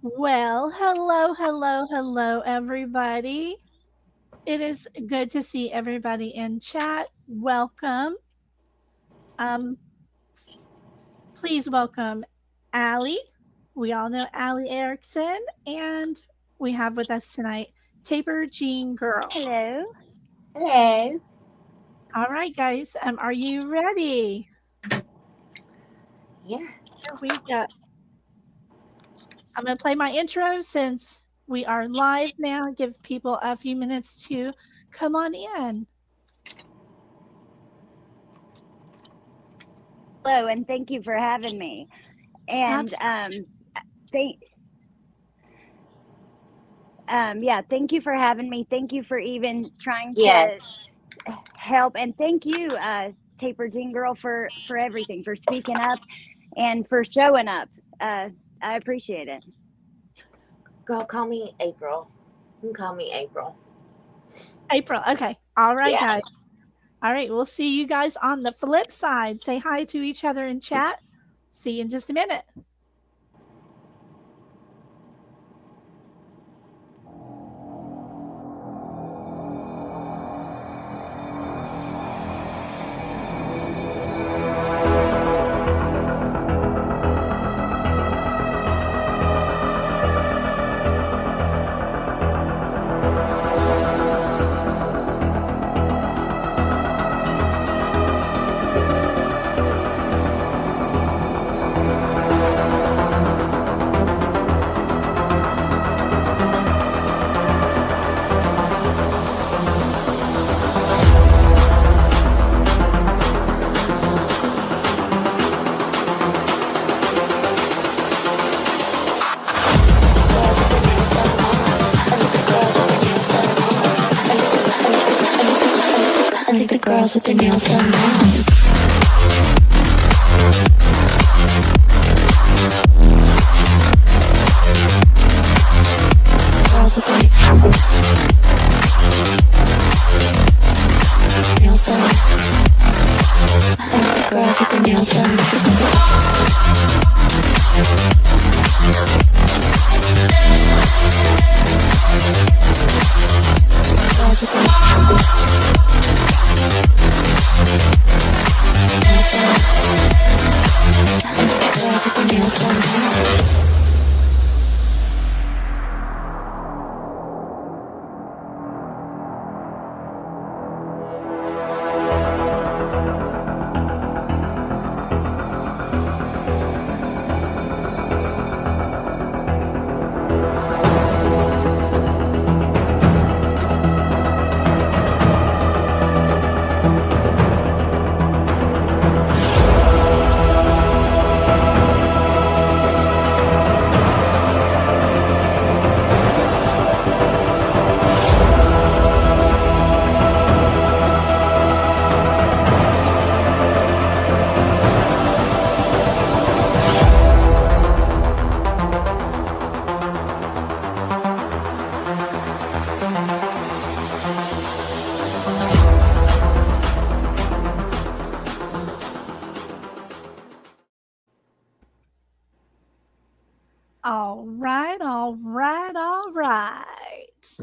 Well, hello, hello, hello, everybody. It is good to see everybody in chat. Welcome. Um, please welcome Allie. We all know Alex Erickson, and we have with us tonight TaperJeanGrl. Hello. Hello. All right, guys. Are you ready? Yeah. Here we go. I'm gonna play my intro since we are live now. Give people a few minutes to come on in. Hello, and thank you for having me. And thank thank you for having me. Thank you for even trying Yes. to help, and thank you, Taper Jean Girl, for everything, for speaking up and for showing up. I appreciate it. Girl, call me April. You can call me April. April. Okay. All right, Yeah. guys. All right. We'll see you guys on the flip side. Say hi to each other in chat. See you in just a minute. I think the girls with their nails done now. Girls with their nails done. I think the girls with their nails done. Girls with their All right, all right, all right.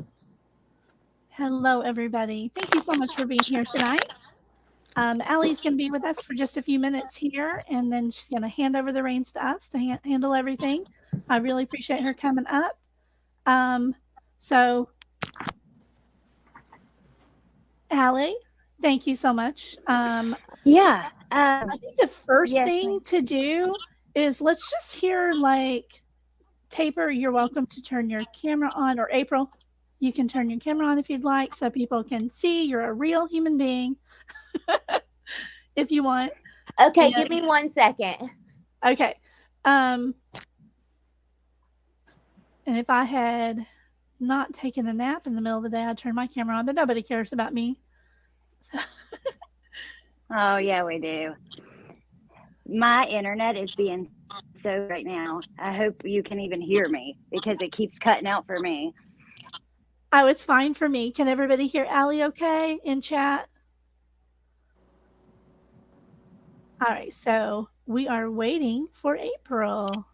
Hello, everybody. Thank you so much for being here tonight. Allie's going to be with us for just a few minutes here, and then she's going to hand over the reins to us to handle everything. I really appreciate her coming up. So, Allie, thank you so much. Yeah. I think the first Yes, thing ma'am. to do is let's just hear like Taper, you're welcome to turn your camera on, or April, you can turn your camera on if you'd like so people can see you're a real human being if you want. Okay, And, give me 1 second. okay. And if I had not taken a nap in the middle of the day, I'd turn my camera on, but nobody cares about me. Oh, yeah, we do. My internet is being so right now. I hope you can even hear me because it keeps cutting out for me. Oh, it's fine for me. Can everybody hear Allie okay in chat? All right, so we are waiting for April.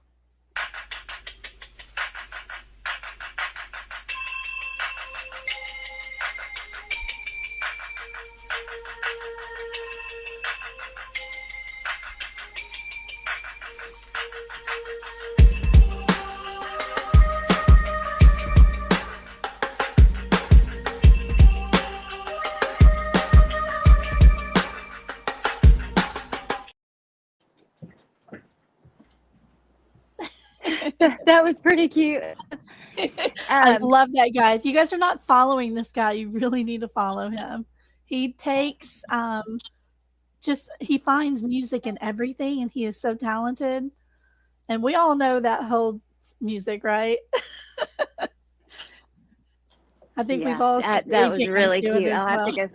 That was pretty cute. I love that guy. If you guys are not following this guy, you really need to follow him. He takes he finds music in everything, and he is so talented. And we all know that whole music, right? I think we've all that was really cute. I'll have to go.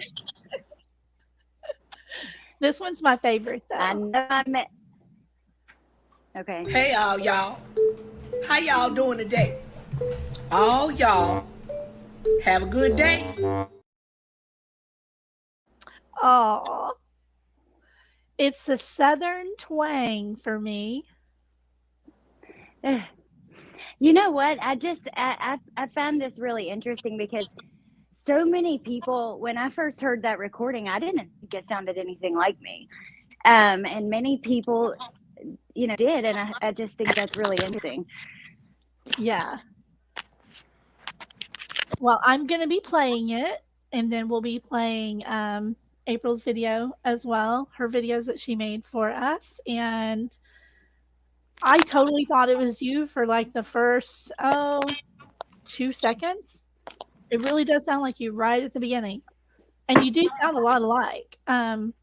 This one's my favorite, though. I know I met. Okay. Hey, all y'all. How y'all doing today? All y'all have a good day. Oh, it's the Southern twang for me. You know what? I found this really interesting because so many people, when I first heard that recording, I didn't think it sounded anything like me. And many people, did. And I just think that's really interesting. Yeah. Well, I'm going to be playing it, and then we'll be playing April's video as well, her videos that she made for us. And I totally thought it was you for like the first 2 seconds. It really does sound like you right at the beginning, and you do sound a lot alike.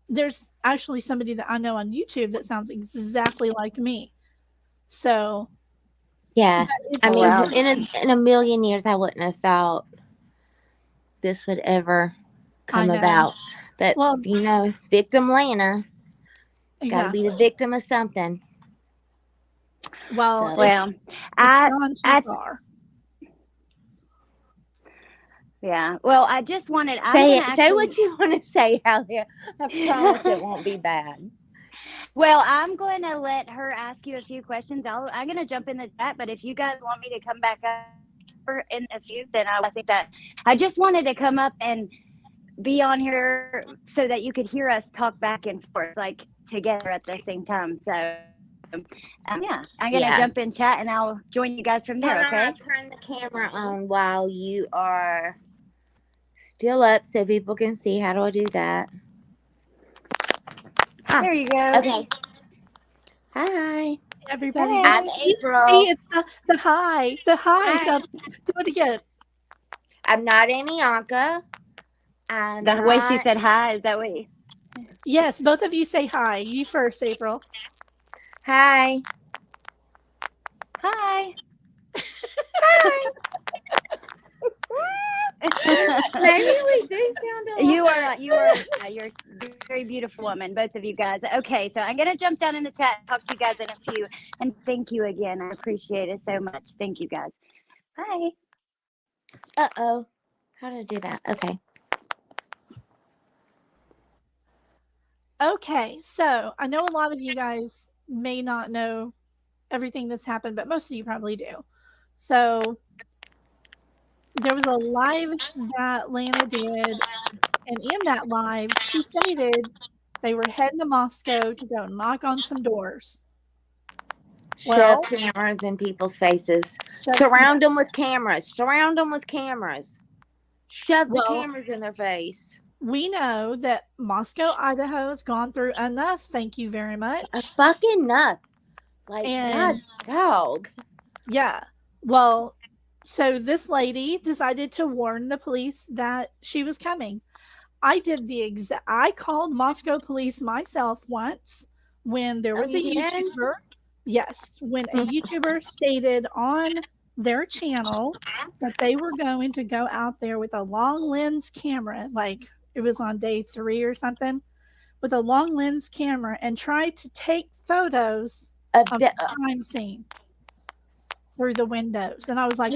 There's actually somebody that I know on YouTube that sounds exactly like me. So yeah, I mean, wow. in a million years, I wouldn't have thought this would ever come about. But victim Lana, got to be the victim of something. Well, it's gone too far. Yeah. Well, I just wanted. Say what you want to say out there. I promise it won't be bad. Well, I'm going to let her ask you a few questions. I'm going to jump in the chat, but if you guys want me to come back up in a few, then I think that I just wanted to come up and be on here so that you could hear us talk back and forth, like together at the same time. So, I'm going to jump in chat and I'll join you guys from there. Okay. I'll turn the camera on while you are still up so people can see. How do I do that? There you go. Okay. Hi, everybody. I'm April. See, it's the hi. The hi. So do it again. I'm not Anianka. The way she said hi, is that way? Yes, both of you say hi. You first, April. Hi. Hi. Hi. Maybe we do sound alike. You're a very beautiful woman, both of you guys. Okay, so I'm gonna jump down in the chat and talk to you guys in a few. And thank you again. I appreciate it so much. Thank you guys. Bye. Uh-oh. How did I do that? Okay. Okay, so I know a lot of you guys may not know everything that's happened, but most of you probably do. So there was a live that Lana did, and in that live, she stated they were heading to Moscow to go knock on some doors. Shove cameras in people's faces. Surround them with cameras. Surround them with cameras. Shove the cameras in their face. We know that Moscow, Idaho has gone through enough. Thank you very much. A fucking enough. Like, God, dog. Yeah. Well, so this lady decided to warn the police that she was coming. I did I called Moscow police myself once when there was a YouTuber. Yes, when a YouTuber stated on their channel that they were going to go out there with a long lens camera, like it was on day 3 or something, with a long lens camera and try to take photos of the crime scene through the windows. And I was like,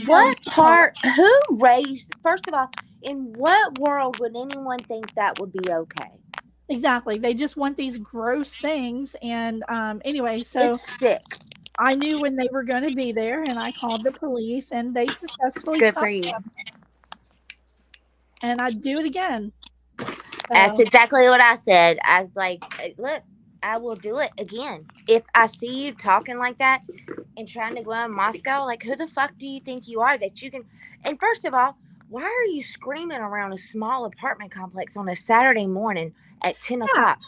what part, who raised, first of all, in what world would anyone think that would be okay? Exactly. They just want these gross things. And anyway, so it's sick. I knew when they were going to be there, and I called the police, and they successfully stopped them. And I'd do it again. So, that's exactly what I said. I was like, look, I will do it again. If I see you talking like that and trying to go in Moscow, like, who the fuck do you think you are that you can? And first of all, why are you screaming around a small apartment complex on a Saturday morning at 10 o'clock?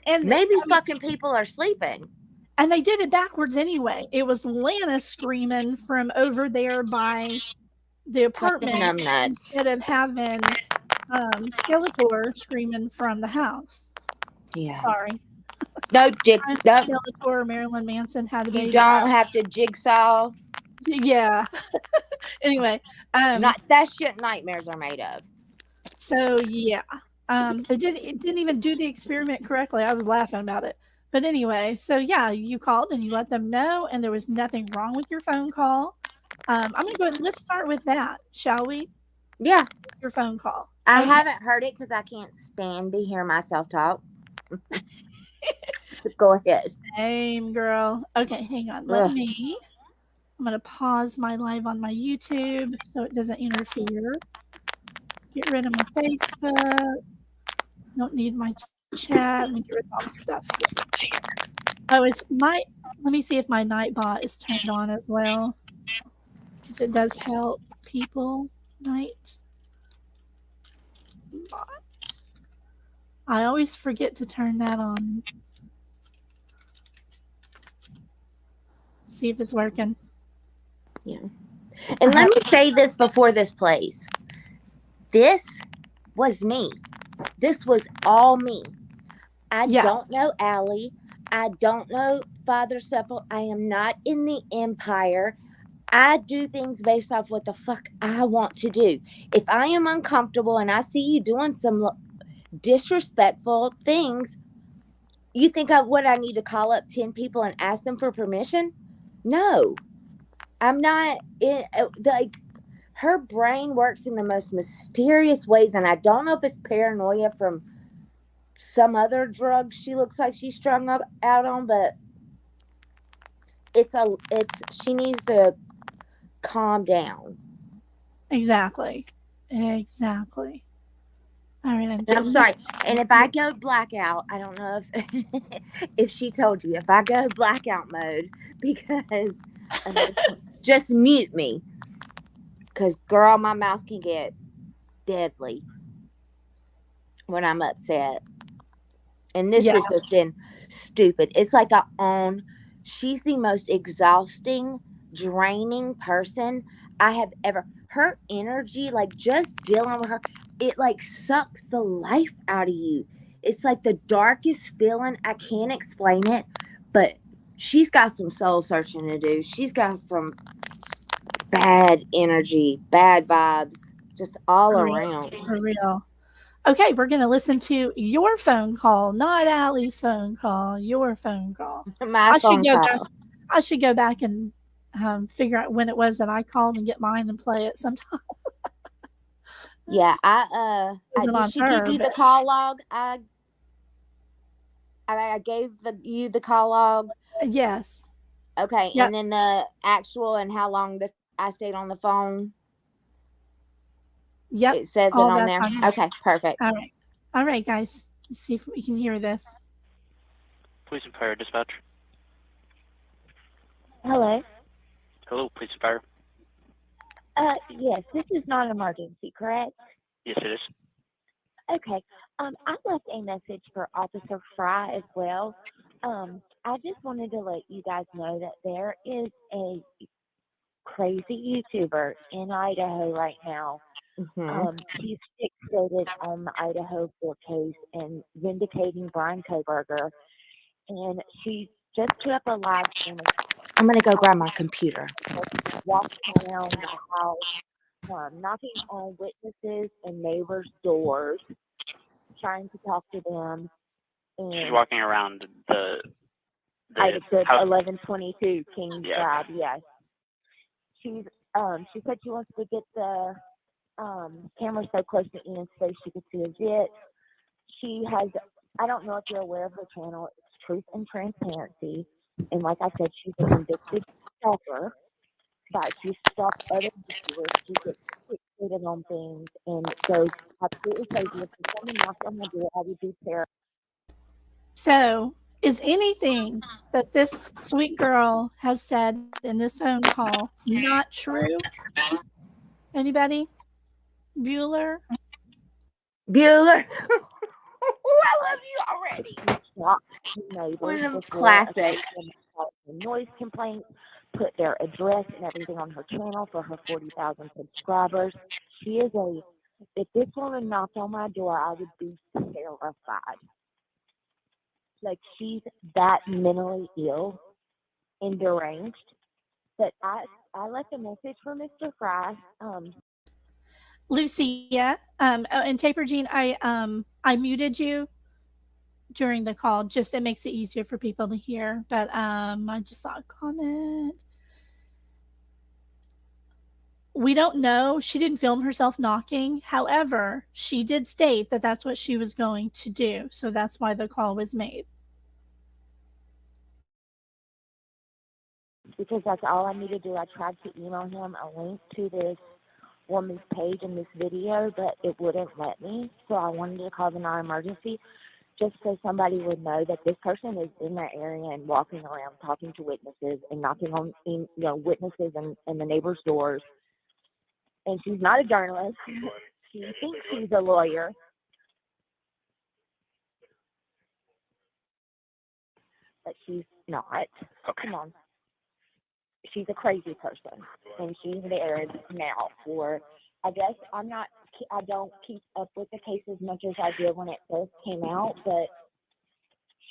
And maybe fucking people are sleeping. And they did it backwards anyway. It was Lana screaming from over there by the apartment numbnuts. instead of having Skeletor screaming from the house. Yeah. Sorry. No, Skeletor, Marilyn Manson had a baby. You don't have to jigsaw. Yeah. Anyway, That's shit nightmares are made of. So yeah, it didn't even do the experiment correctly. I was laughing about it. But anyway, so yeah, you called and you let them know, and there was nothing wrong with your phone call. I'm gonna go ahead. Let's start with that, shall we? Yeah. Your phone call. I haven't heard it because I can't stand to hear myself talk. Go ahead. Same, girl. Okay, hang on. I'm gonna pause my live on my YouTube so it doesn't interfere. Get rid of my Facebook. Don't need my chat. Let me get rid of all the stuff here. Oh, let me see if my Nightbot is turned on as well. Because it does help people. Nightbot. I always forget to turn that on. See if it's working. Yeah. And let me say this before this plays. This was me. This was all me. I don't know Allie. I don't know Father Sepple. I am not in the Empire. I do things based off what the fuck I want to do. If I am uncomfortable and I see you doing some disrespectful things, you think I need to call up 10 people and ask them for permission? No. I'm not in, like, her brain works in the most mysterious ways, and I don't know if it's paranoia from some other drug she looks like she's strung out on, but she needs to calm down. Exactly. All right, I'm sorry. And if I go blackout, I don't know if she told you, if I go blackout mode, because just mute me. Because, girl, my mouth can get deadly when I'm upset. And this has just been stupid. It's like she's the most exhausting, draining person I have ever. Her energy, like, just dealing with her, it, like, sucks the life out of you. It's like the darkest feeling. I can't explain it, but she's got some soul searching to do. She's got some bad energy, bad vibes, just all around. For real. Okay, we're going to listen to your phone call, not Allie's phone call, your phone call. I should go back and figure out when it was that I called and get mine and play it sometime. Yeah, did she give you the call log? I gave you the call log. Yes. Okay, yep. And then the actual and how long I stayed on the phone. Yep. It says it on there. Okay, perfect. All right, guys. Let's see if we can hear this. Police and fire dispatch. Hello. Hello, police and fire. Yes, this is not an emergency, correct? Yes, it is. Okay. I left a message for Officer Fry as well. I just wanted to let you guys know that there is a crazy YouTuber in Idaho right now. Mm-hmm. He's fixated on the Idaho court case and vindicating Brian Koberger. And she just put up a live stream. I'm going to go grab my computer. Walking around the house, knocking on witnesses and neighbors' doors, trying to talk to them. And she's walking around the house. 1122 Kings Drive, yes. She said she wants to get the camera so close to Ian's face she could see his it. She has, I don't know if you're aware of her channel, it's Truth and Transparency. And like I said, she's a convicted stalker, but she stalks other viewers. She gets fixated on things and goes absolutely crazy. If someone knocked on my door, I would be terrified. So, is anything that this sweet girl has said in this phone call not true? Anybody? Bueller? I love you already. One of them classic. a noise complaint, put their address and everything on her channel for her 40,000 subscribers. She is if this woman knocked on my door, I would be terrified. Like, she's that mentally ill and deranged. But I left a message for Mr. Fry. Lucia, and TaperJean, I muted you during the call. Just it makes it easier for people to hear. But I just saw a comment. We don't know. She didn't film herself knocking. However, she did state that that's what she was going to do. So that's why the call was made. Because that's all I need to do. I tried to email him a link to this woman's page in this video, but it wouldn't let me. So I wanted to call the non-emergency just so somebody would know that this person is in that area and walking around talking to witnesses and knocking on witnesses and the neighbors' doors. And she's not a journalist. She thinks she's a lawyer. But she's not. Okay. Come on. She's a crazy person. And she's there now for, I guess, I don't keep up with the case as much as I did when it first came out, but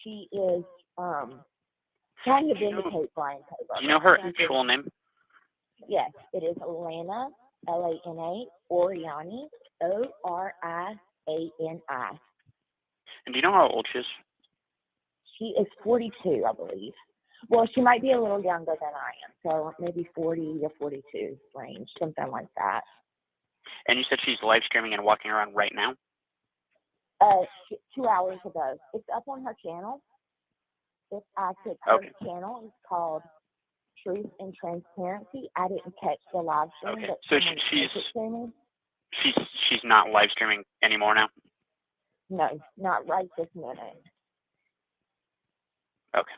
she is trying to vindicate Brian Taylor. Do you know her actual name? Yes, it is Lana, Lana, Oriani, Oriani. And do you know how old she is? She is 42, I believe. Well, she might be a little younger than I am, so maybe 40 to 42 range, something like that. And you said she's live streaming and walking around right now? 2 hours ago. It's up on her channel. If I could, her channel is called Truth and Transparency. I didn't catch the live stream. Okay, but so she's not live streaming anymore now? No, not right this minute. Okay.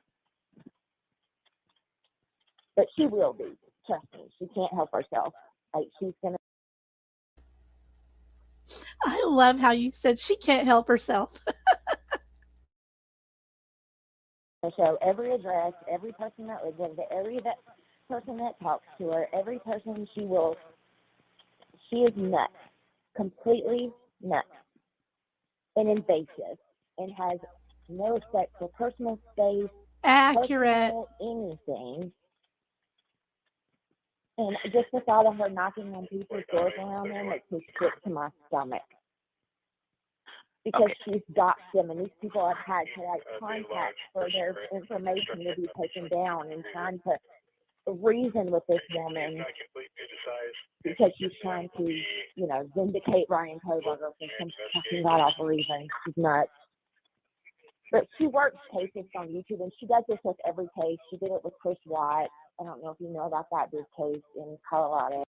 But she will be. Trust me. She can't help herself. Like, she's going to. I love how you said she can't help herself. show every address, every person that lives in the area, that person that talks to her, every person she is nuts, completely nuts and invasive, and has no respect for personal space, accurate, anything. And just the thought of her knocking on people's doors around them makes me sick to my stomach. Because she's doxed them, and these people have had to contact for their information to be taken down, and trying to reason with this woman because she's trying to, vindicate Ryan Koberger for some fucking god-awful reason. She's nuts. But she works cases on YouTube, and she does this with every case. She did it with Chris White. I don't know if you know about that big case in Colorado.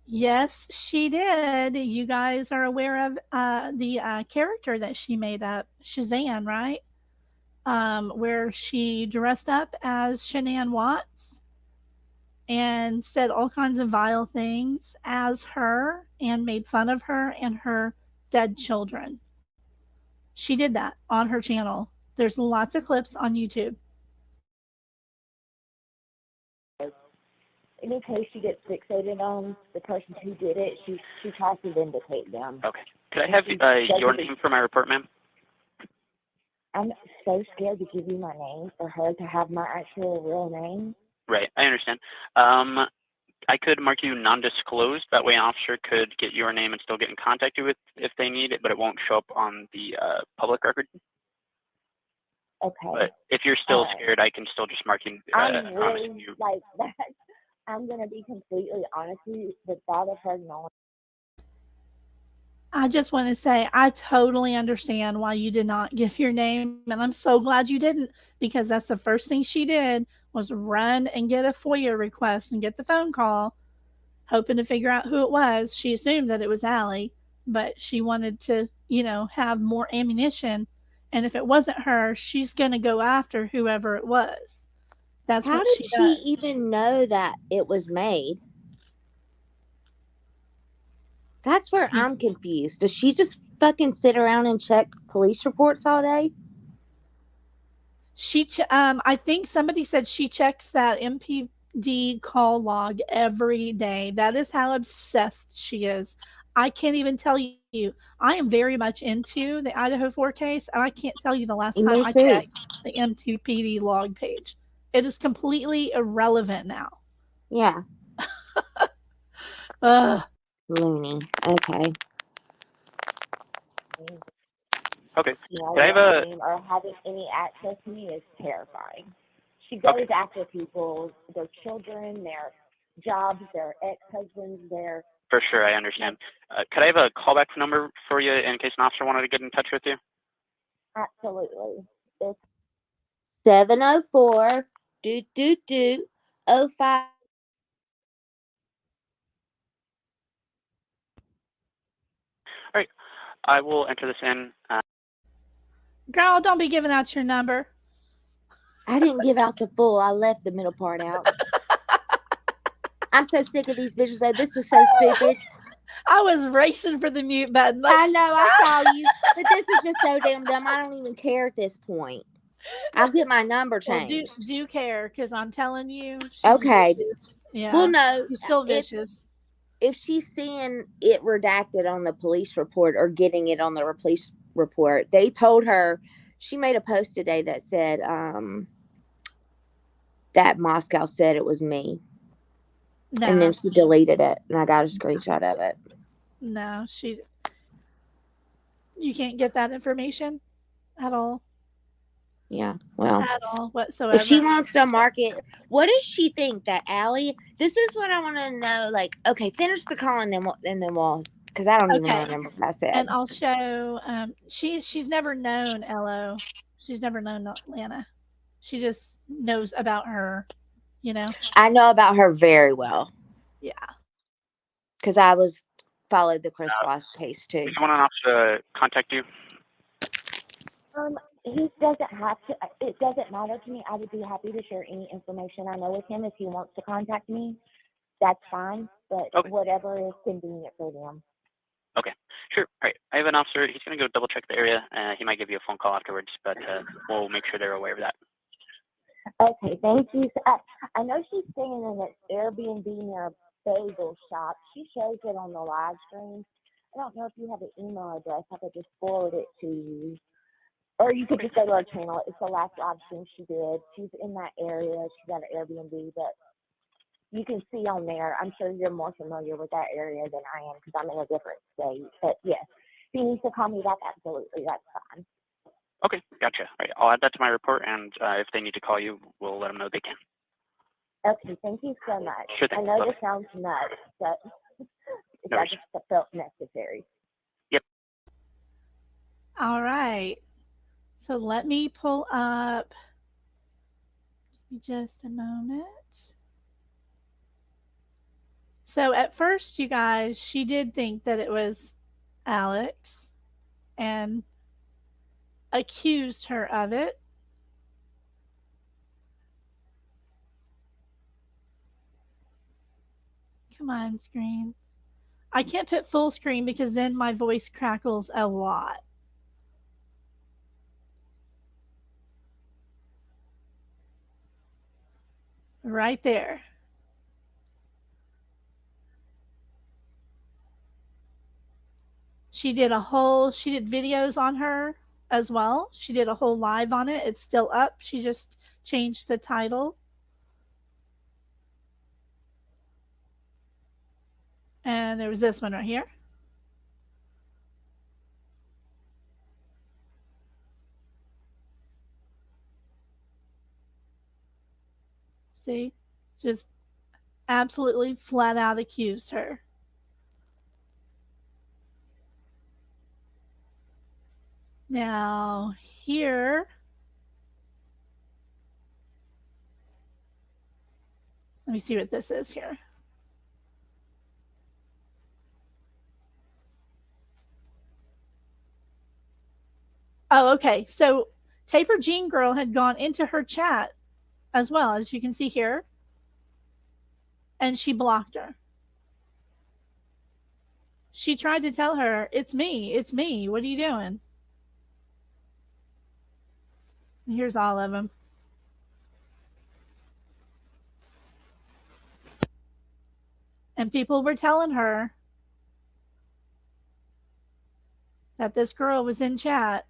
Yes, she did. You guys are aware of the character that she made up, Shazam, right? Where she dressed up as Shanann Watts and said all kinds of vile things as her and made fun of her and her dead children. She did that on her channel. There's lots of clips on YouTube. In case she gets fixated on the person who did it, she tries to vindicate them. Okay. Could I have your name for my report, ma'am? I'm so scared to give you my name for her to have my actual real name. Right, I understand. I could mark you non-disclosed. That way an officer could get your name and still get in contact with if they need it, but it won't show up on the public record. Okay. But if you're still scared, I can still just mark you. I'm really like that. I'm going to be completely honest with you. The thought of her knowing. I just want to say I totally understand why you did not give your name, and I'm so glad you didn't, because that's the first thing she did was run and get a FOIA request and get the phone call, hoping to figure out who it was. She assumed that it was Allie, but she wanted to, have more ammunition, and if it wasn't her, she's going to go after whoever it was. That's How what did she does. even know that it was made? That's where I'm confused. Does she just fucking sit around and check police reports all day? I think somebody said she checks that MPD call log every day. That is how obsessed she is. I can't even tell you. I am very much into the Idaho 4 case, and I can't tell you the last time Me I too. checked the MPD log page. It is completely irrelevant now. Yeah. Ugh. Loony. Okay. Okay. No, Could I have a or having any access to me is terrifying. She goes after people, their children, their jobs, their ex-husbands, their... For sure, I understand. Could I have a callback number for you in case an officer wanted to get in touch with you? Absolutely. It's 704 05. All right. I will enter this in. Girl, don't be giving out your number. I didn't give out the full. I left the middle part out. I'm so sick of these bitches, though. This is so stupid. I was racing for the mute button. Like, I know, I saw you. But this is just so damn dumb. I don't even care at this point. I'll get my number well, changed. do care, because I'm telling you, she's Okay. vicious. Yeah. Well, no. She's still vicious. If she's seeing it redacted on the police report or getting it on the police report, they told her, she made a post today that said that Moscow said it was me. No. And then she deleted it, and I got a screenshot of it. No, you can't get that information at all. Yeah, well, at all whatsoever. if she wants to market, what does she think that Allie? This is what I want to know. Like, okay, finish the call and then we'll, because I don't even remember what I said. And I'll show. She's never known LO. She's never known Atlanta. She just knows about her. You know. I know about her very well. Yeah. Because I followed the Chris Wash case too. Do you want an officer to contact you? He doesn't have to. It doesn't matter to me. I would be happy to share any information I know with him. If he wants to contact me, that's fine. But whatever is convenient for them. Okay, sure. All right. I have an officer. He's going to go double check the area. He might give you a phone call afterwards, but we'll make sure they're aware of that. Okay, thank you. I know she's staying in an Airbnb near a bagel shop. She shows it on the live stream. I don't know if you have an email address. I could just forward it to you. Or you could just go to our channel. It's the last live stream she did. She's in that area. She's got an Airbnb, but you can see on there. I'm sure you're more familiar with that area than I am because I'm in a different state. But yes, if he needs to call me back, absolutely, that's fine. Okay, gotcha. All right, I'll add that to my report, and if they need to call you, we'll let them know they can. Okay, thank you so much. Sure thing. I know this sounds nuts, but I just felt necessary. Yep. All right. So let me pull up. Give me just a moment. So at first, you guys, she did think that it was Alex and accused her of it. Come on, screen. I can't put full screen because then my voice crackles a lot. Right there. She did videos on her as well. She did a whole live on it. It's still up. She just changed the title. And there was this one right here. See? Just absolutely flat out accused her. Now, here, let me see what this is here. Oh, okay. So TaperJeanGrl had gone into her chat as well, as you can see here, and she blocked her. She tried to tell her, it's me, what are you doing? Here's all of them. And people were telling her that this girl was in chat,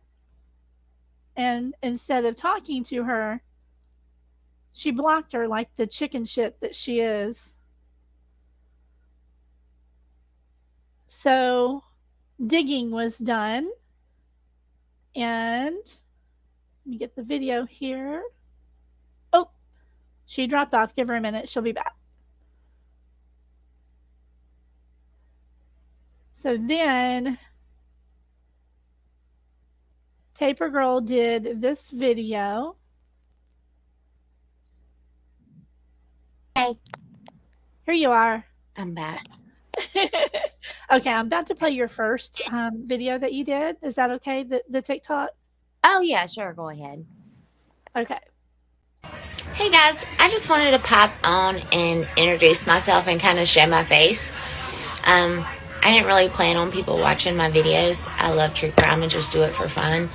and instead of talking to her, she blocked her like the chicken shit that she is. So digging was done, and let me get the video here. Oh, she dropped off. Give her a minute. She'll be back. So then TaperJeanGrl did this video. Hey. Here you are. I'm back. Okay, I'm about to play your first video that you did. Is that okay? The TikTok? Oh, yeah, sure. Go ahead. Okay. Hey, guys. I just wanted to pop on and introduce myself and kind of show my face. I didn't really plan on people watching my videos. I love true crime and just do it for fun.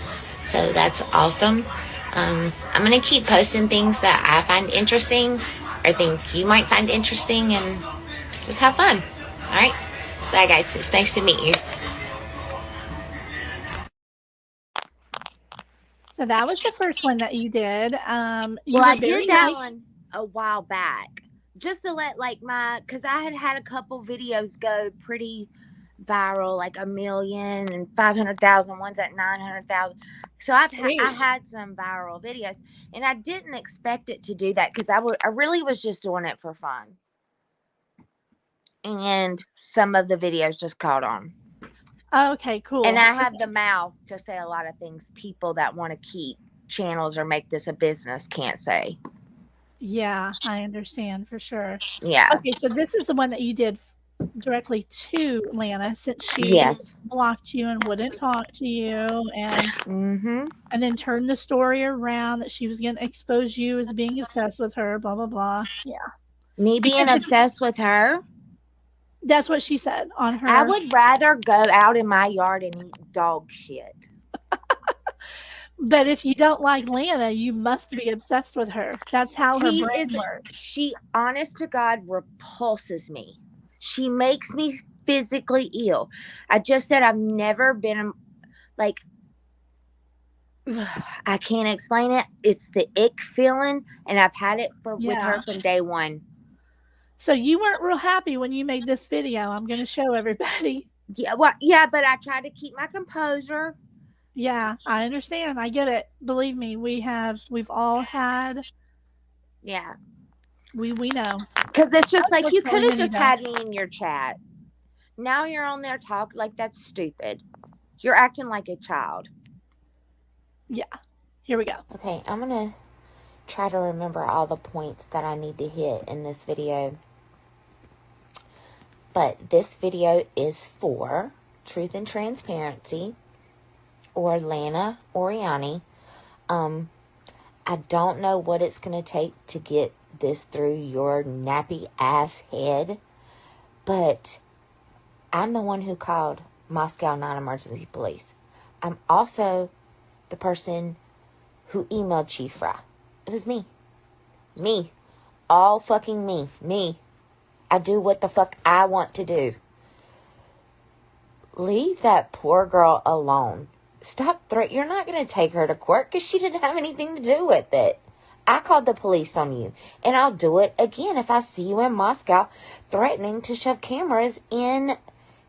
So that's awesome. I'm going to keep posting things that I find interesting or think you might find interesting and just have fun. All right? Bye, guys. It's nice to meet you. So that was the first one that you did. Well, I did that one a while back. Just to let, like, because I had a couple videos go pretty viral, like 1 million and 500,000, one's at 900,000. So I had some viral videos, and I didn't expect it to do that because I really was just doing it for fun. And some of the videos just caught on. Okay, cool. And I have the mouth to say a lot of things people that want to keep channels or make this a business can't say. Yeah, I understand for sure. Yeah. Okay, so this is the one that you did directly to Lana, since she blocked you and wouldn't talk to you, and then turned the story around that she was going to expose you as being obsessed with her, blah, blah, blah. Yeah. Me being obsessed with her? That's what she said on her. I would rather go out in my yard and eat dog shit. But if you don't like Lana, you must be obsessed with her. That's how her brain works. She, honest to God, repulses me. She makes me physically ill. I just said I've never been, like, I can't explain it. It's the ick feeling, and I've had it with her from day one. So you weren't real happy when you made this video. I'm going to show everybody. Yeah, well, yeah, but I tried to keep my composure. Yeah, I understand. I get it. Believe me, we've all had. Yeah. We know. Because it's just like, you could have just had me in your chat. Now you're on there talking like that's stupid. You're acting like a child. Yeah. Here we go. Okay, I'm going to try to remember all the points that I need to hit in this video. But this video is for Truth and Transparency or Lana Oriani. I don't know what it's going to take to get this through your nappy ass head, but I'm the one who called Moscow non-emergency police. I'm also the person who emailed Chief Fry. It was me. Me. All fucking me. Me. I do what the fuck I want to do. Leave that poor girl alone. Stop you're not going to take her to court because she didn't have anything to do with it. I called the police on you, and I'll do it again if I see you in Moscow threatening to shove cameras in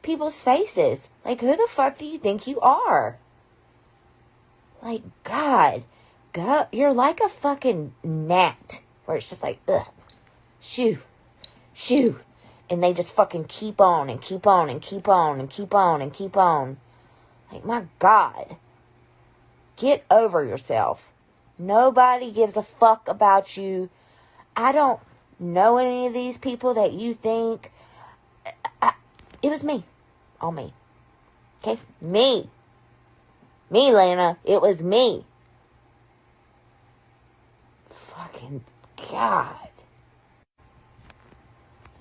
people's faces. Like, who the fuck do you think you are? Like, God, you're like a fucking gnat, where it's just like, ugh, shoo, shoo, and they just fucking keep on and keep on and keep on and keep on and keep on. Like, my God, get over yourself. Nobody gives a fuck about you. I don't know any of these people that you think. It was me. All me. Okay? Me. Me, Lana. It was me. Fucking God.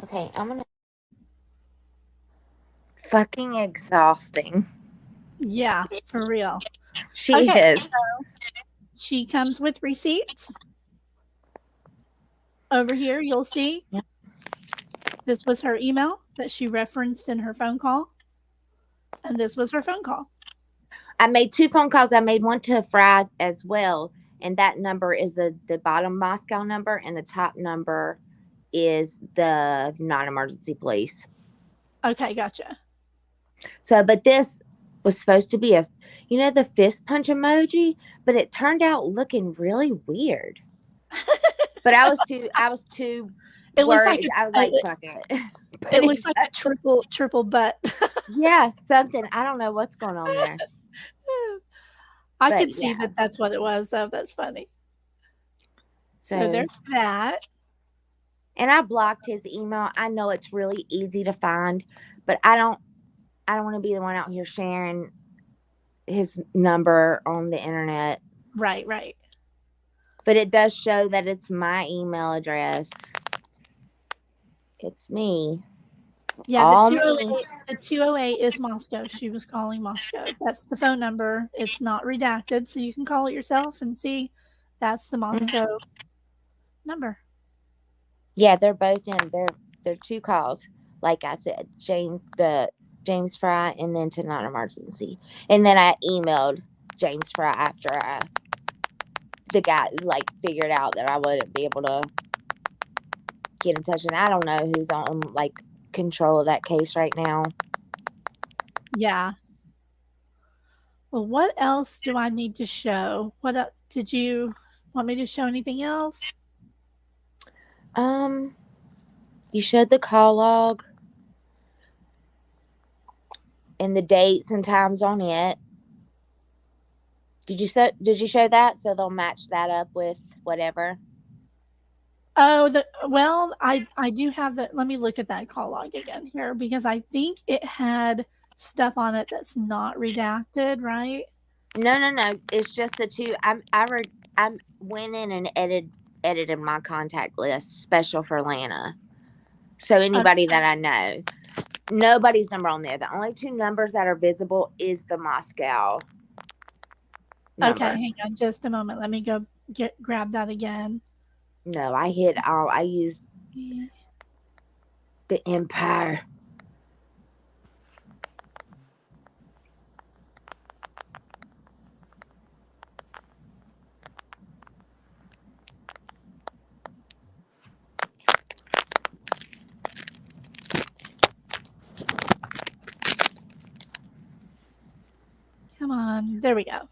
Okay, I'm gonna... Fucking exhausting. Yeah, for real. She is. She comes with receipts. Over here, you'll see this was her email that she referenced in her phone call. And this was her phone call. I made 2 phone calls. I made one to Fry as well. And that number is the bottom Moscow number, and the top number is the non-emergency police. Okay, gotcha. So, but this was supposed to be the fist punch emoji, but it turned out looking really weird. But I was too It looks worried. like I was like, fuck it. It looks like a triple butt. Yeah, something. I don't know what's going on there. I could see that that's what it was, though. That's funny. So there's that. And I blocked his email. I know it's really easy to find, but I don't want to be the one out here sharing his number on the internet. Right. But it does show that it's my email address. It's me. Yeah, the 208 is Moscow. She was calling Moscow. That's the phone number. It's not redacted, so you can call it yourself and see that's the Moscow number. Yeah, they're both in. They're 2 calls. Like I said, James Fry, and then to non-emergency. And then I emailed James Fry after the guy figured out that I wouldn't be able to get in touch. And I don't know who's on control of that case right now. Yeah. Well, what else do I need to show? What did you want me to show? Anything else? You showed the call log and the dates and times on it. Did you show that so they'll match that up with whatever? Oh, I do have that. Let me look at that call log again here, because I think it had stuff on it that's not redacted, right? No. It's just the 2. I went in and edited my contact list special for Lana. So anybody that I know, nobody's number on there. The only 2 numbers that are visible is the Moscow number. Okay, hang on just a moment. Let me go grab that again. No, I used the Empire. Come on. There we go.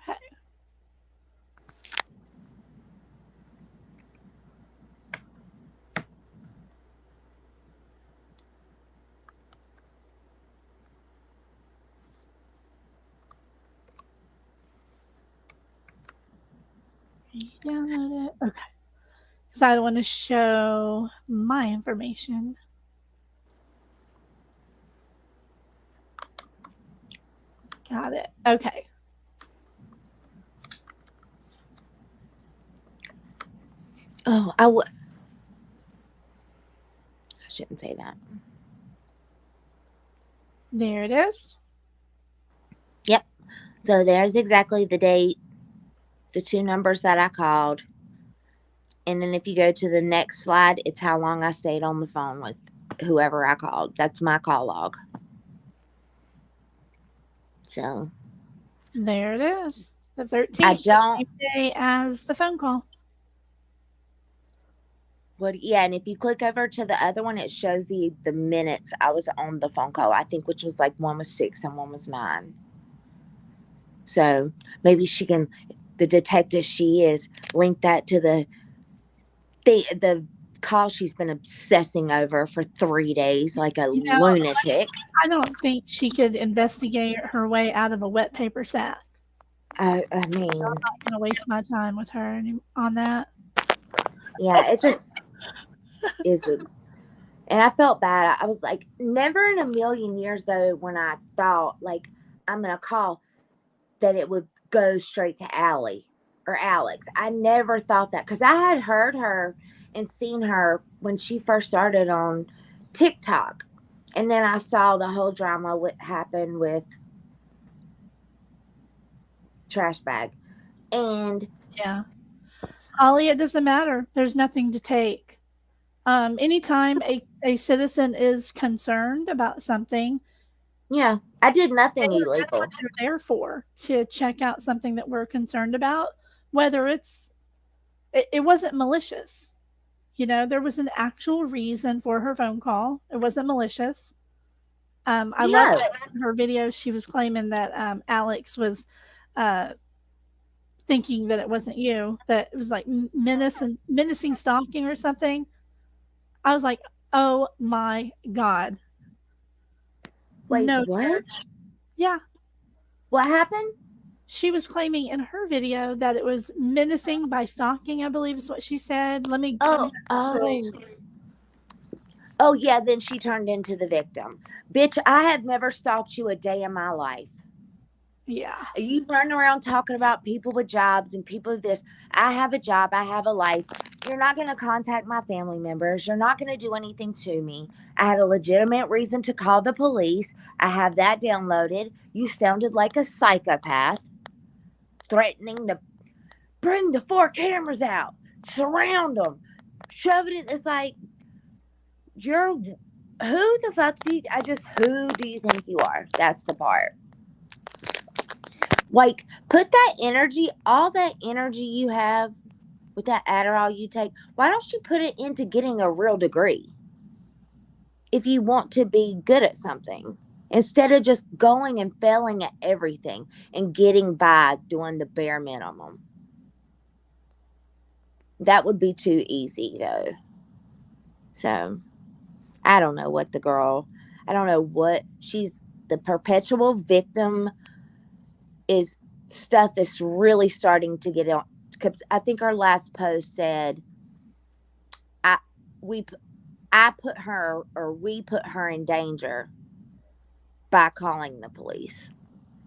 Okay. Download it. Okay. Because I want to show my information. Got it. Okay. Oh, I shouldn't say that. There it is. Yep. So there's exactly the date, the 2 numbers that I called. And then if you go to the next slide, it's how long I stayed on the phone with whoever I called. That's my call log. So there it is. The 13th. I don't. Same day as the phone call. Yeah, and if you click over to the other one, it shows the minutes I was on the phone call. I think which was one was 6 and one was 9. So maybe she can, the detective she is, link that to the call she's been obsessing over for 3 days like a lunatic. I don't think she could investigate her way out of a wet paper sack. I mean, I'm not going to waste my time with her on that. Yeah, it just isn't. And I felt bad. I was like, never in a million years, though, when I thought, I'm going to call, that it would go straight to Allie or Alex. I never thought that, because I had heard her and seen her when she first started on TikTok. And then I saw the whole drama what happened with Trash Bag. And Yeah. Holly, it doesn't matter. There's nothing to take. Anytime a citizen is concerned about something, yeah, I did nothing that's illegal. what they're there for, to check out something that we're concerned about, whether it wasn't malicious. There was an actual reason for her phone call. It wasn't malicious. I love Yeah. that in her video she was claiming that Alex was thinking that it wasn't you, that it was like menacing stalking or something. I was like, oh my God. Wait, No. what? Yeah. What happened? She was claiming in her video that it was menacing by stalking, I believe is what she said. Let me Oh yeah, then she turned into the victim. Bitch, I have never stalked you a day in my life. Yeah. You run around talking about people with jobs and people with this. I have a job. I have a life. You're not going to contact my family members. You're not going to do anything to me. I had a legitimate reason to call the police. I have that downloaded. You sounded like a psychopath, threatening to bring the 4 cameras out, surround them, shove it in. It's like, who the fuck who do you think you are? That's the part. Like, put that energy, all that energy you have with that Adderall you take, why don't you put it into getting a real degree? If you want to be good at something, instead of just going and failing at everything and getting by doing the bare minimum. That would be too easy, though. So, I don't know what she's the perpetual victim is stuff is really starting to get on. I think our last post said, we put her in danger by calling the police.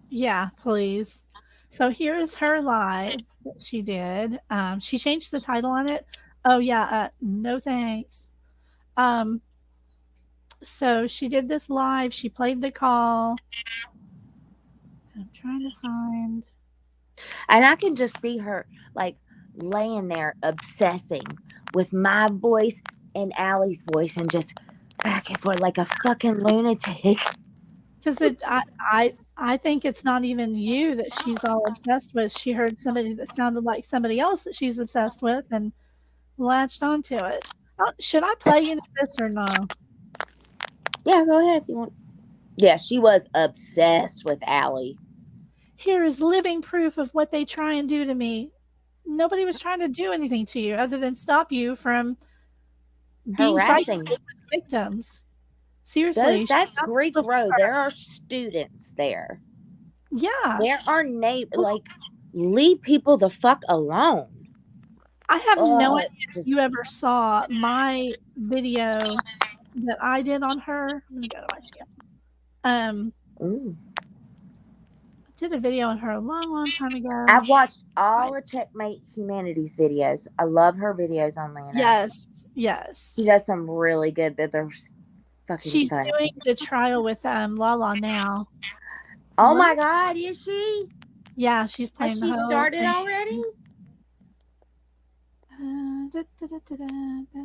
Yeah, please. So here's her live that she did. She changed the title on it. Oh yeah, no thanks. So she did this live. She played the call. I'm trying to find. And I can just see her like laying there obsessing with my voice and Allie's voice and just back and forth like a fucking lunatic. Because I think it's not even you that she's all obsessed with. She heard somebody that sounded like somebody else that she's obsessed with and latched onto it. Should I play any of this or no? Yeah, go ahead if you want. Yeah, she was obsessed with Allie. Here is living proof of what they try and do to me. Nobody was trying to do anything to you other than stop you from being harassing victims. Seriously. That's Greek Road. There are students there. Yeah. There are like, leave people the fuck alone. I have no idea if you ever saw my video that I did on her. Let me go to my channel. I did a video on her a long, long time ago. I've watched all of Checkmate Humanity's videos. I love her videos on Lana. Yes. She does some really good that they're fucking She's funny. doing the trial with Lala now. Oh my God, is she? Yeah, she's playing the whole thing. Has she started already?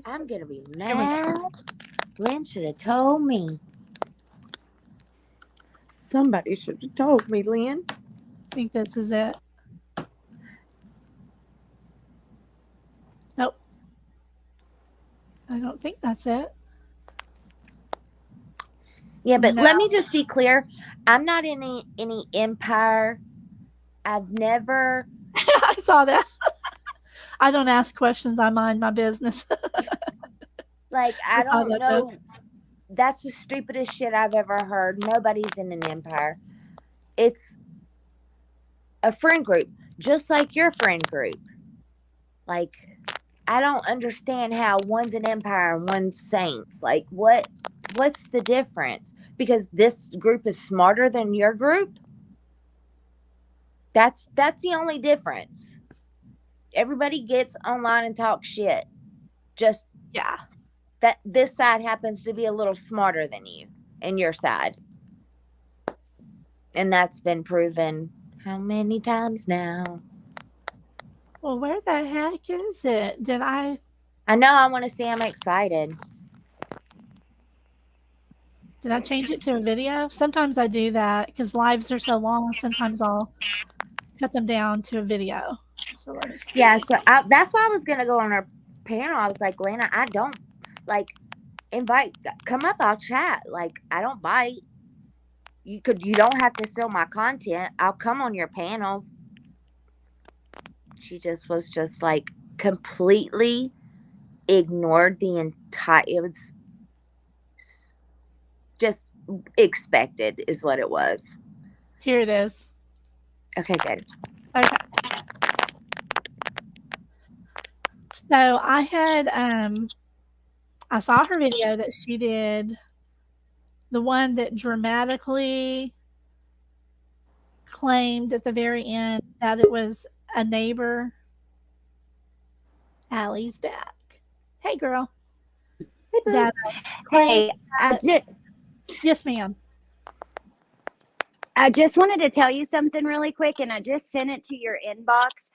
I'm gonna be mad. Lynn should have told me. Somebody should have told me, Lynn. I think this is it. Nope. I don't think that's it. Yeah, but let me just be clear. I'm not in any empire. I've never. I saw that. I don't ask questions. I mind my business. Like, I don't know. That's the stupidest shit I've ever heard. Nobody's in an empire. It's a friend group, just like your friend group. Like, I don't understand how one's an empire and one's saints. Like, what's the difference? Because this group is smarter than your group? That's the only difference. Everybody gets online and talks shit. Just that this side happens to be a little smarter than you and your side. And that's been proven how many times now? Well, where the heck is it? Did I know. I want to see. I'm excited. change it to a video? Sometimes I do that because lives are so long. Sometimes I'll cut them down to a video. So let me see. Yeah, so that's why I was gonna go on our panel. I was like, Lena, I don't like invite. Come up, I'll chat. Like, I don't bite. You don't have to steal my content. I'll come on your panel. She was just like completely ignored the entire. It was just expected, is what it was. Here it is. Okay, good. Okay. So I had I saw her video that she did, the one that dramatically claimed at the very end that it was a neighbor. Allie's back. Hey, girl. Hey, Hey, Yes, ma'am. I just wanted to tell you something really quick, and I just sent it to your inbox.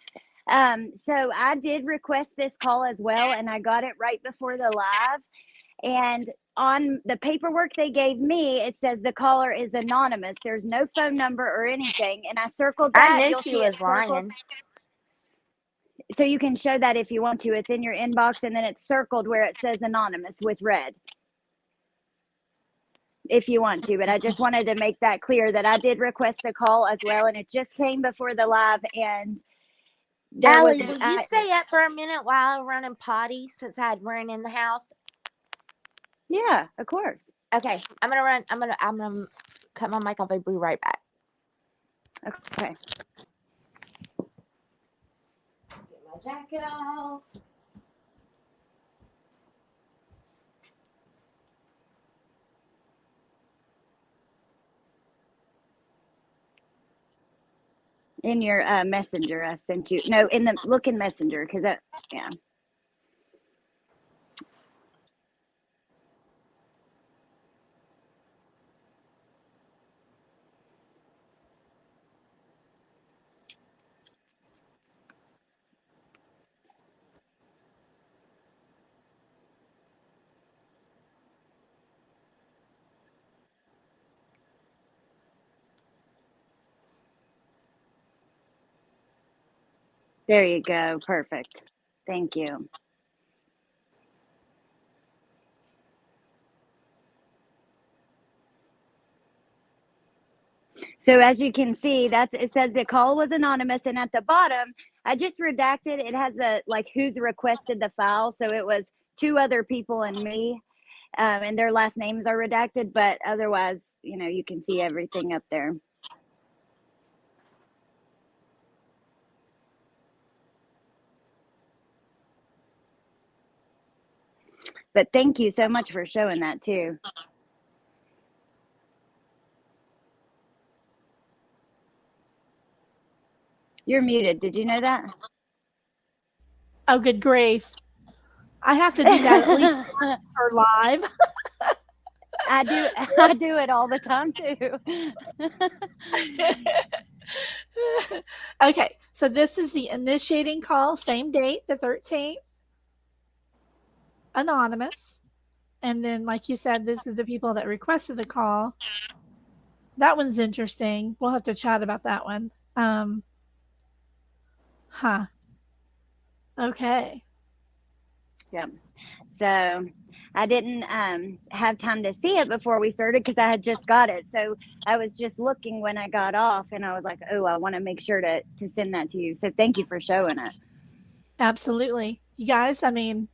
So I did request this call as well, and I got it right before the live. And on the paperwork they gave me, it says the caller is anonymous. There's no phone number or anything. And I circled that. I knew You'll she see was it circled. lying. So you can show that if you want to. It's in your inbox, and then it's circled where it says anonymous with red, if you want to. But I just wanted to make that clear that I did request the call as well, and it just came before the live. And Allie, will you stay up for a minute while I'm running potty since I had run in the house? Yeah, of course. Okay, I'm gonna cut my mic off. I'll be right back. Okay. Get my jacket off. In your messenger, I sent you. No, in the look in messenger, because that, yeah. There you go. Perfect. Thank you. So as you can see, it says the call was anonymous, and at the bottom, I just redacted. It has a who's requested the file. So it was 2 other people and me, and their last names are redacted. But otherwise, you can see everything up there. But thank you so much for showing that too. You're muted. Did you know that? Oh, good grief. I have to do that at least once per live. I do it all the time too. Okay, so this is the initiating call, same date, the 13th. Anonymous. And then, like you said, this is the people that requested the call. That one's interesting. We'll have to chat about that one. Okay. Yeah. So I didn't have time to see it before we started because I had just got it. So I was just looking when I got off, and I was like, oh, I want to make sure to send that to you. So thank you for showing it. Absolutely. You guys, I mean,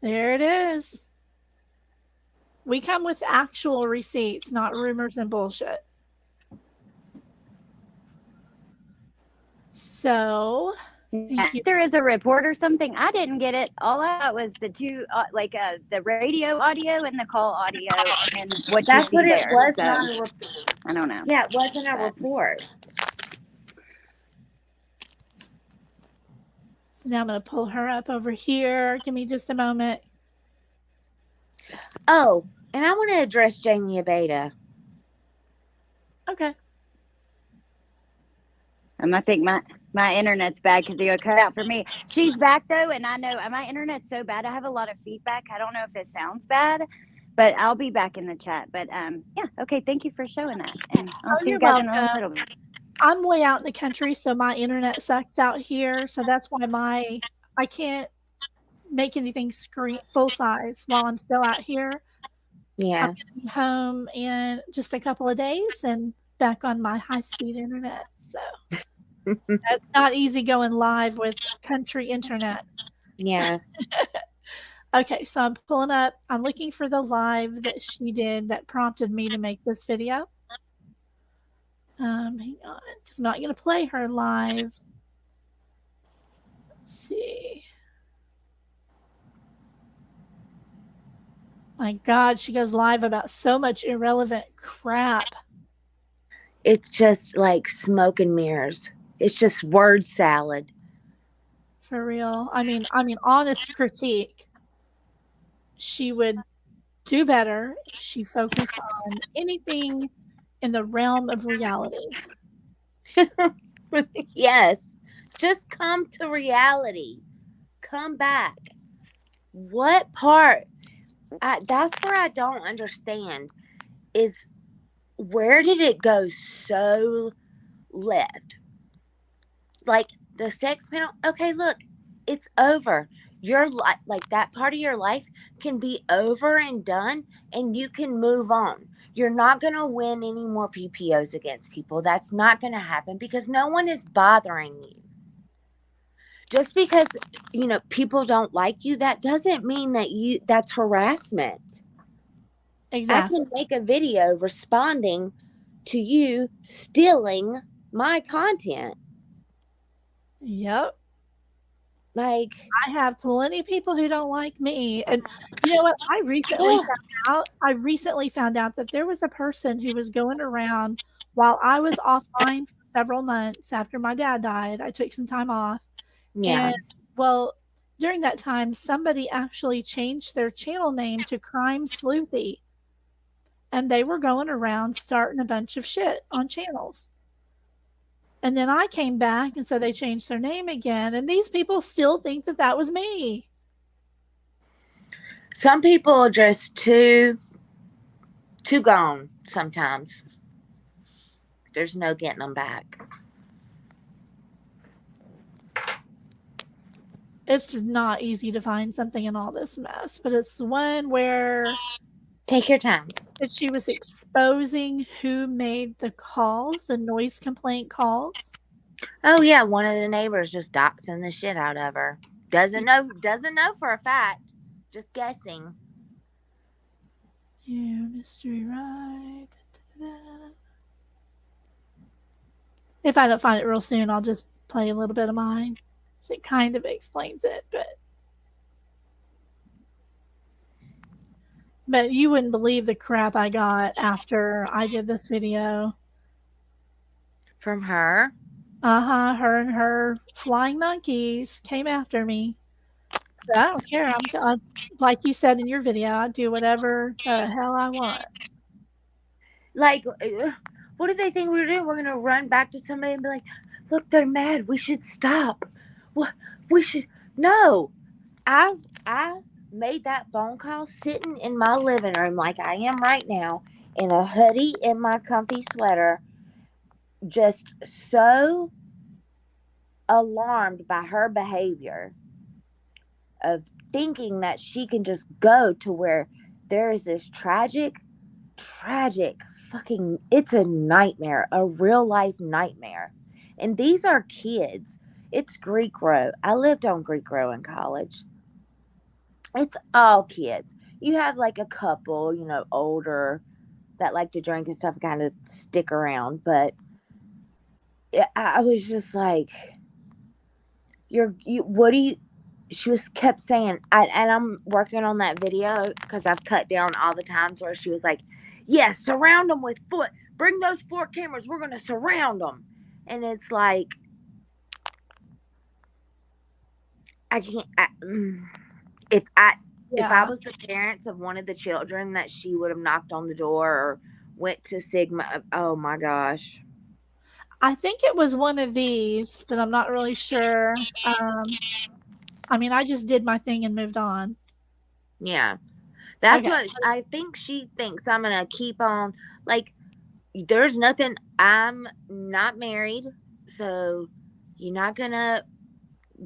there it is. We come with actual receipts, not rumors and bullshit. So, if there is a report or something, I didn't get it. All I got was the 2, the radio audio and the call audio, and what That's you see what there. it was. So, Not a report. I don't know. Yeah, it wasn't a report. So now I'm going to pull her up over here. Give me just a moment. Oh, and I want to address Jamie Abeda. Okay. I think My internet's bad because you cut out for me. She's back though, and I know my internet's so bad. I have a lot of feedback. I don't know if it sounds bad, but I'll be back in the chat. But yeah, okay. Thank you for showing that, and I'll see you You're guys in a welcome. little bit. I'm way out in the country, so my internet sucks out here. So that's why I can't make anything screen full size while I'm still out here. Yeah. I'm gonna be home in just a couple of days and back on my high speed internet. So it's not easy going live with country internet. Yeah. Okay, so I'm pulling up. I'm looking for the live that she did that prompted me to make this video. Hang on, because I'm not going to play her live. Let's see. My God, she goes live about so much irrelevant crap. It's just like smoke and mirrors. It's just word salad. For real. I mean, honest critique. She would do better if she focused on anything in the realm of reality. Yes. Just come to reality. Come back. What part? That's where I don't understand is where did it go so left? Like the sex panel. Okay, look, it's over. Your life, like that part of your life can be over and done, and you can move on. You're not going to win any more PPOs against people. That's not going to happen because no one is bothering you. Just because, people don't like you, that doesn't mean that that's harassment. Exactly. I can make a video responding to you stealing my content. Yep. Like, I have plenty of people who don't like me. And you know what? I recently found out that there was a person who was going around while I was offline for several months after my dad died. I took some time off. yeah. And well, during that time, somebody actually changed their channel name to CrimeSleuthin. And they were going around starting a bunch of shit on channels. And then I came back, and so they changed their name again. And these people still think that that was me. Some people are just too gone sometimes. There's no getting them back. It's not easy to find something in all this mess, but it's the one where Take your time. she was exposing who made the calls, the noise complaint calls. Oh yeah, one of the neighbors just doxing the shit out of her. Doesn't know for a fact. Just guessing. Yeah, mystery ride. Da-da-da. If I don't find it real soon, I'll just play a little bit of mine. It kind of explains it, but you wouldn't believe the crap I got after I did this video. From her? Her and her flying monkeys came after me. But I don't care. I'm like you said in your video, I do whatever the hell I want. Like, what do they think we're doing? We're gonna run back to somebody and be like, "Look, they're mad. We should stop." What? We should? No. I made that phone call sitting in my living room like I am right now, in a hoodie and my comfy sweater, just so alarmed by her behavior of thinking that she can just go to where there is this tragic fucking, it's a nightmare, a real life nightmare. And these are kids. It's Greek Row. I lived on Greek Row in college. It's all kids. You have like a couple, older that like to drink and stuff, kind of stick around. But I was just like, she was kept saying, and I'm working on that video because I've cut down all the times where she was like, yes, surround them with foot. Bring those 4 cameras. We're going to surround them. And it's like, I can't. If I was the parents of one of the children that she would have knocked on the door or went to Sigma, oh my gosh. I think it was one of these, but I'm not really sure. I mean, I just did my thing and moved on. Yeah. That's Okay. what I think she thinks I'm going to keep on. Like, there's nothing. I'm not married. So you're not going to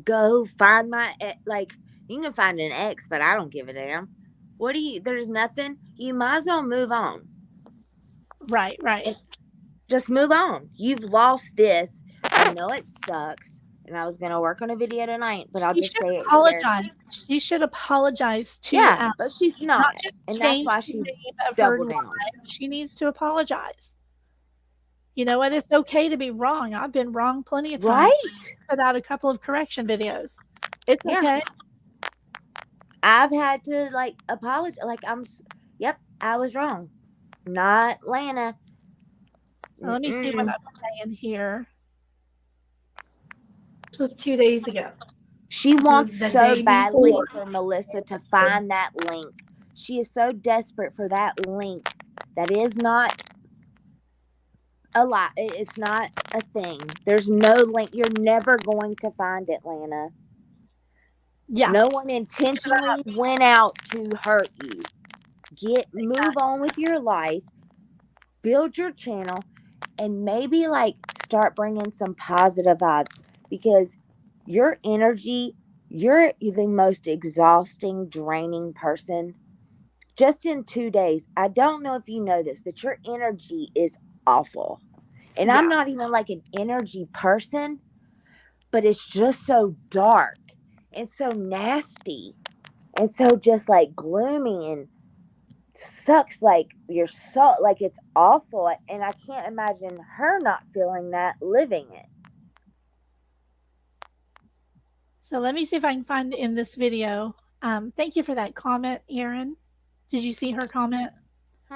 go find my, like, you can find an ex, but I don't give a damn. There's nothing. You might as well move on. Right. Just move on. You've lost this. I know it sucks. And I was going to work on a video tonight, but I'll She just should say it here. apologize. She should apologize to Yeah, Alex. but she's not. Not just And that's change why the she's name of her double down. life. She needs to apologize. You know what? It's okay to be wrong. I've been wrong plenty of times. Right? Put out a couple of correction videos. It's Yeah. okay. I've had to, like, apologize. Like, yep, I was wrong. Not Lana. Now, let me see what I'm saying here. This was 2 days ago. She wants the so day badly before. for Melissa to find that link. She is so desperate for that link. That is not a lie. It's not a thing. There's no link. You're never going to find it, Lana. Yeah. No one intentionally went out to hurt you. Move on with your life. Build your channel. And maybe, like, start bringing some positive vibes. Because your energy, you're the most exhausting, draining person. Just in 2 days, I don't know if you know this, but your energy is awful. And Yeah. I'm not even like an energy person, but it's just so dark and so nasty and so just like gloomy and sucks. Like you're so, like, it's awful. And I can't imagine her not feeling that, living it. So let me see if I can find it in this video. Thank you for that comment, Erin. Did you see her comment? She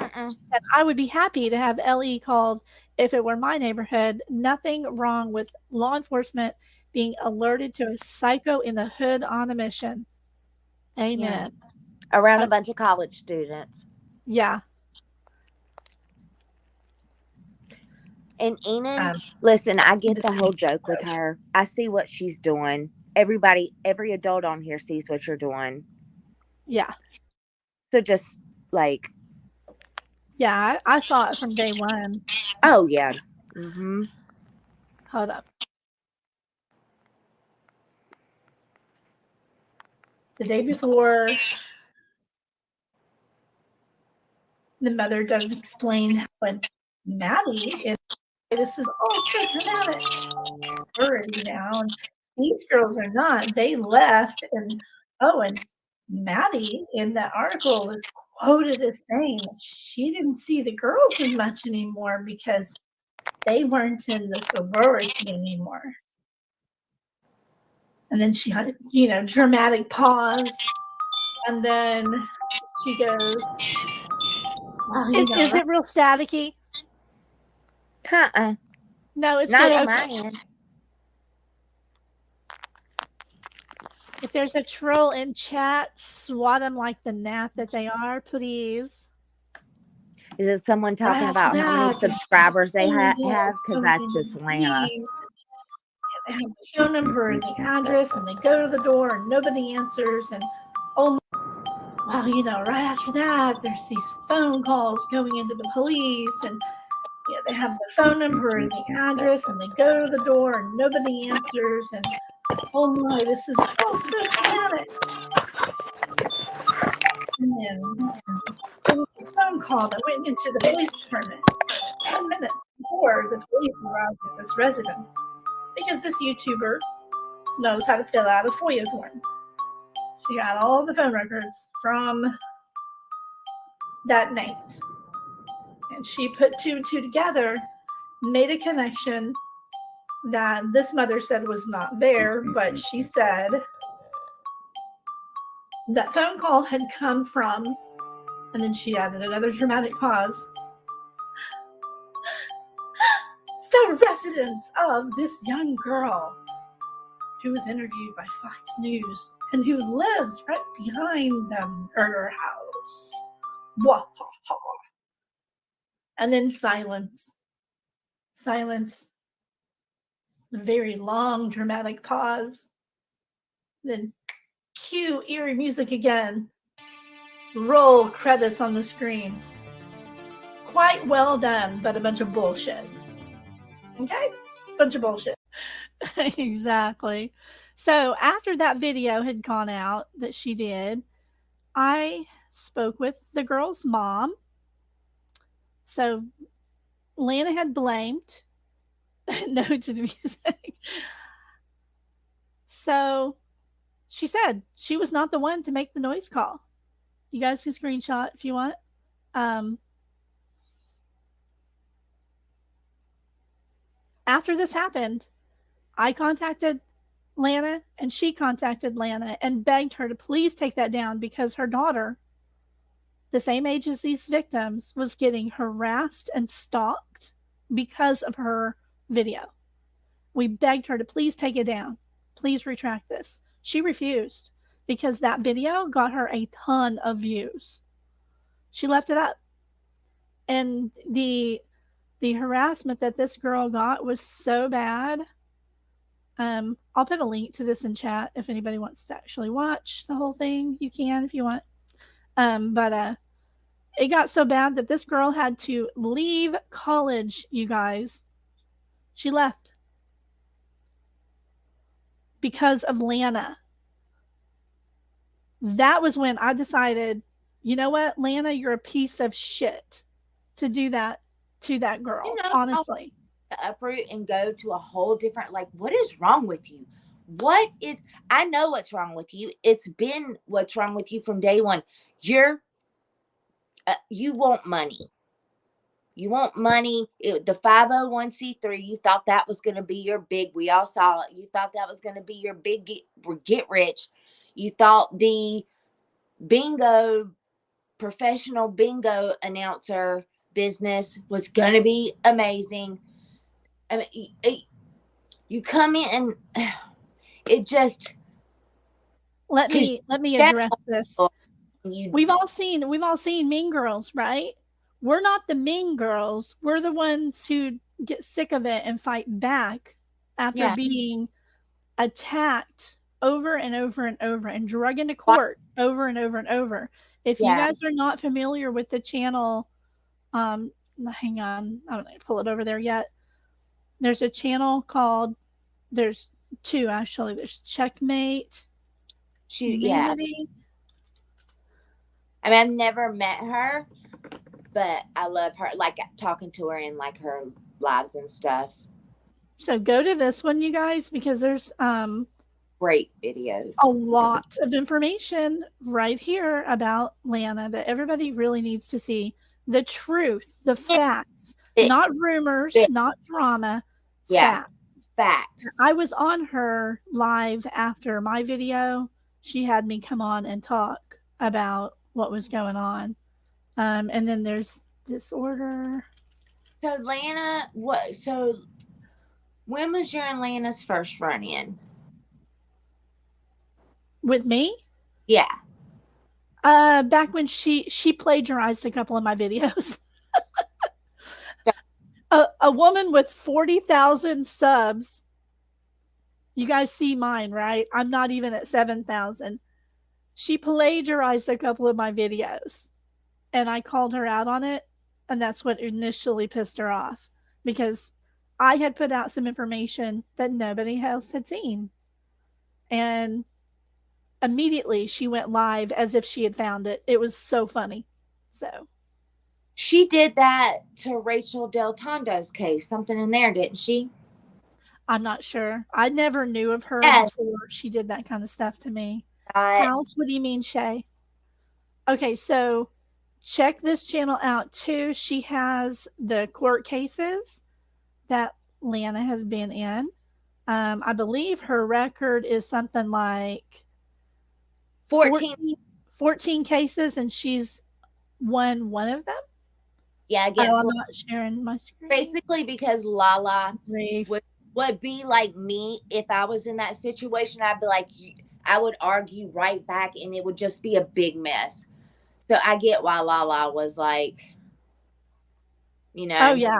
said, I would be happy to have LE called if it were my neighborhood. Nothing wrong with law enforcement being alerted to a psycho in the hood on a mission. Amen. Yeah. Around a bunch of college students. Yeah. And Enon, listen, I get the whole joke with her. I see what she's doing. Every adult on here sees what you're doing. Yeah. So just, like... Yeah, I saw it from day one. Oh, yeah. Mm-hmm. Hold up. The day before, the mother does explain when Maddie is, this is all so dramatic. Already now, and these girls are not. They left, and Maddie in that article was quoted as saying she didn't see the girls as much anymore because they weren't in the sorority anymore. And then she had a, dramatic pause, and then she goes, is it real staticky? No, it's not good. on my end. If there's a troll in chat, swat them like the gnat that they are, please. Is it someone talking about how many subscribers they have? Because that's just Lana. They have the phone number and the address, and they go to the door, and nobody answers. And right after that, there's these phone calls going into the police, and they have the phone number and the address, and they go to the door, and nobody answers. And oh my, this is all so dramatic. And then there was a phone call that went into the police department 10 minutes before the police arrived at this residence, because this YouTuber knows how to fill out a FOIA form. She got all the phone records from that night, and she put 2 and 2 together, made a connection that this mother said was not there, but she said that phone call had come from, and then she added another dramatic pause, the residence of this young girl who was interviewed by Fox News and who lives right behind the murder house. And then silence. Silence. Very long, dramatic pause. Then cue eerie music again. Roll credits on the screen. Quite well done, but a bunch of bullshit. Okay? Bunch of bullshit. Exactly. So after that video had gone out that she did, I spoke with the girl's mom. So Lana had blamed no to the music. So she said she was not the one to make the noise call. You guys can screenshot if you want. After this happened, I contacted Lana and she contacted Lana and begged her to please take that down because her daughter, the same age as these victims, was getting harassed and stalked because of her video. We begged her to please take it down. Please retract this. She refused because that video got her a ton of views. She left it up. And the harassment that this girl got was so bad. I'll put a link to this in chat if anybody wants to actually watch the whole thing. You can if you want. But it got so bad that this girl had to leave college, you guys. She left because of Lana. That was when I decided, you know what, Lana, you're a piece of shit to do that to that girl, You know, honestly. Uproot and go to a whole different, like, what is wrong with you? What is, I know what's wrong with you. It's been what's wrong with you from day one. You want money. You want money. The 501c3, you thought that was going to be your big, we all saw it. You thought that was going to be your big get rich. You thought the bingo, professional bingo announcer business was going to be amazing. I mean, you come in and it just. Let me address this. We've all seen Mean Girls, right? We're not the mean girls. We're the ones who get sick of it and fight back after being attacked over and over and over and drug into court over and over and over. If you guys are not familiar with the channel, hang on, I don't know, pull it over there yet. There's a channel called, there's two actually. There's Checkmate. Humanity. I mean, I've never met her, but I love her, like talking to her in like her lives and stuff. So go to this one, you guys, because there's great videos. A lot of information right here about Lana that everybody really needs to see. The truth, the facts, not rumors, not drama, facts. I was on her live after my video. She had me come on and talk about what was going on. And then there's disorder. So Lana, so when was your and Lana's first run-in? With me? Yeah. Back when she plagiarized a couple of my videos. A woman with 40,000 subs. You guys see mine, right? I'm not even at 7,000. She plagiarized a couple of my videos, and I called her out on it, and that's what initially pissed her off, because I had put out some information that nobody else had seen. And immediately she went live as if she had found it. It was so funny. So she did that to Rachel Del Tondo's case, something in there, didn't she? I'm not sure. I never knew of her before she did that kind of stuff to me. House? What do you mean, Shay? Okay, so check this channel out too. She has the court cases that Lana has been in. I believe her record is something like 14 cases, and she's won one of them. Yeah, I guess. I'm not sharing my screen. Basically, because Lala would be like me. If I was in that situation, I'd be like, I would argue right back, and it would just be a big mess. So I get why Lala was like, you know. Oh, yeah.